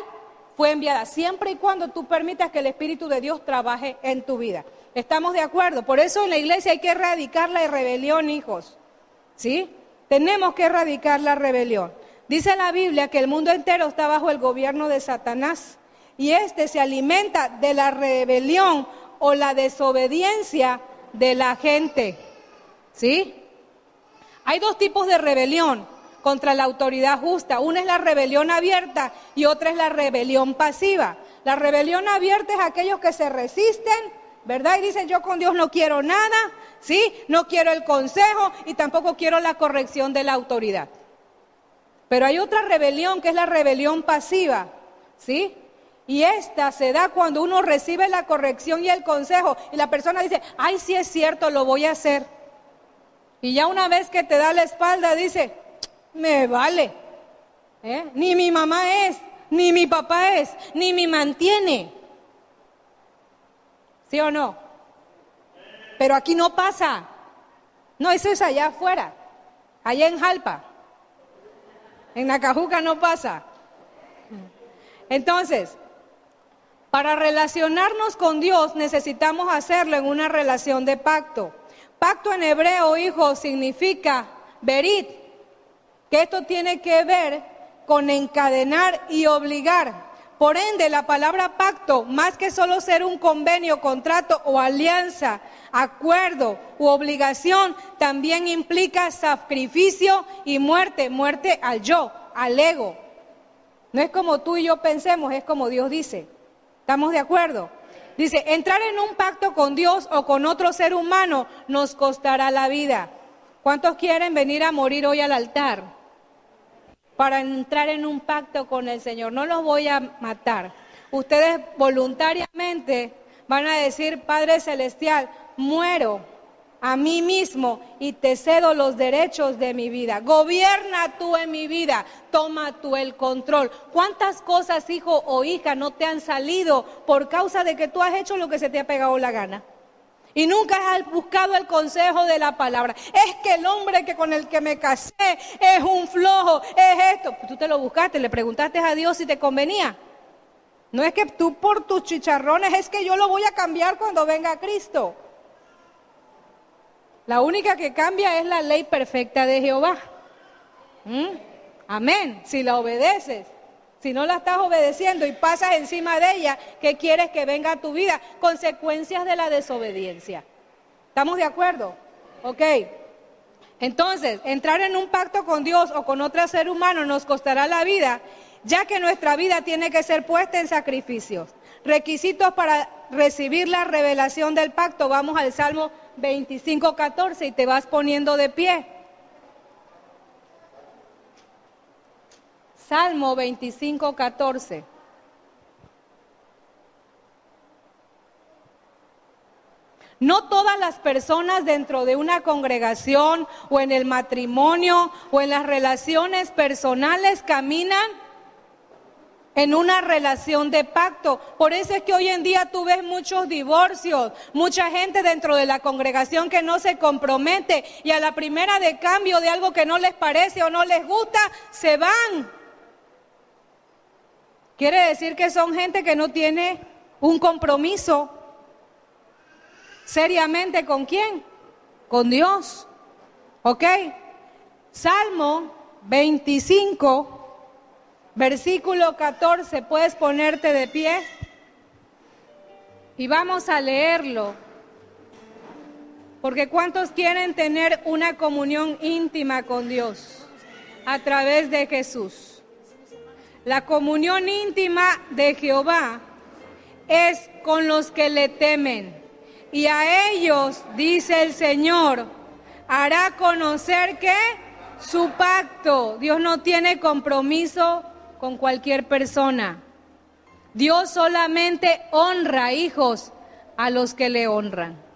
fue enviada, siempre y cuando tú permitas que el Espíritu de Dios trabaje en tu vida. ¿Estamos de acuerdo? Por eso en la iglesia hay que erradicar la rebelión, hijos. ¿Sí? Tenemos que erradicar la rebelión. Dice la Biblia que el mundo entero está bajo el gobierno de Satanás y este se alimenta de la rebelión o la desobediencia de la gente. ¿Sí? Hay dos tipos de rebelión contra la autoridad justa. Una es la rebelión abierta y otra es la rebelión pasiva. La rebelión abierta es aquellos que se resisten, ¿verdad? Y dicen: yo con Dios no quiero nada, ¿sí? No quiero el consejo y tampoco quiero la corrección de la autoridad. Pero hay otra rebelión que es la rebelión pasiva, ¿sí? Y esta se da cuando uno recibe la corrección y el consejo y la persona dice: ay, sí es cierto, lo voy a hacer. Y ya una vez que te da la espalda dice: me vale, ni mi mamá es, ni mi papá es, ni me mantiene. ¿Sí o no? Pero aquí no pasa. No, eso es allá afuera, allá en Jalpa. En Nacajuca no pasa. Entonces, para relacionarnos con Dios necesitamos hacerlo en una relación de pacto. Pacto en hebreo, hijo, significa berit, que esto tiene que ver con encadenar y obligar. Por ende, la palabra pacto, más que solo ser un convenio, contrato o alianza, acuerdo u obligación, también implica sacrificio y muerte, muerte al yo, al ego. No es como tú y yo pensemos, es como Dios dice. ¿Estamos de acuerdo? Dice, entrar en un pacto con Dios o con otro ser humano nos costará la vida. ¿Cuántos quieren venir a morir hoy al altar para entrar en un pacto con el Señor? No los voy a matar. Ustedes voluntariamente van a decir: Padre Celestial, muero a mí mismo y te cedo los derechos de mi vida. Gobierna tú en mi vida, toma tú el control. ¿Cuántas cosas, hijo o hija, no te han salido por causa de que tú has hecho lo que se te ha pegado la gana? Y nunca has buscado el consejo de la palabra. Es que el hombre con el que me casé es un flojo, es esto. Tú te lo buscaste, le preguntaste a Dios si te convenía. No es que tú por tus chicharrones, es que yo lo voy a cambiar cuando venga Cristo. La única que cambia es la ley perfecta de Jehová. Amén. Si la obedeces. Si no la estás obedeciendo y pasas encima de ella, ¿qué quieres que venga a tu vida? Consecuencias de la desobediencia. ¿Estamos de acuerdo? Ok. Entonces, entrar en un pacto con Dios o con otro ser humano nos costará la vida, ya que nuestra vida tiene que ser puesta en sacrificios. Requisitos para recibir la revelación del pacto. Vamos al Salmo 25:14 y te vas poniendo de pie. Salmo 25:14. No todas las personas dentro de una congregación o en el matrimonio o en las relaciones personales caminan en una relación de pacto. Por eso es que hoy en día tú ves muchos divorcios, mucha gente dentro de la congregación que no se compromete y a la primera de cambio de algo que no les parece o no les gusta, se van. Quiere decir que son gente que no tiene un compromiso seriamente. ¿Con quién? Con Dios. ¿Ok? Salmo 25, versículo 14. Puedes ponerte de pie y vamos a leerlo. Porque ¿cuántos quieren tener una comunión íntima con Dios a través de Jesús? La comunión íntima de Jehová es con los que le temen. Y a ellos, dice el Señor, hará conocer que su pacto. Dios no tiene compromiso con cualquier persona. Dios solamente honra, hijos, a los que le honran.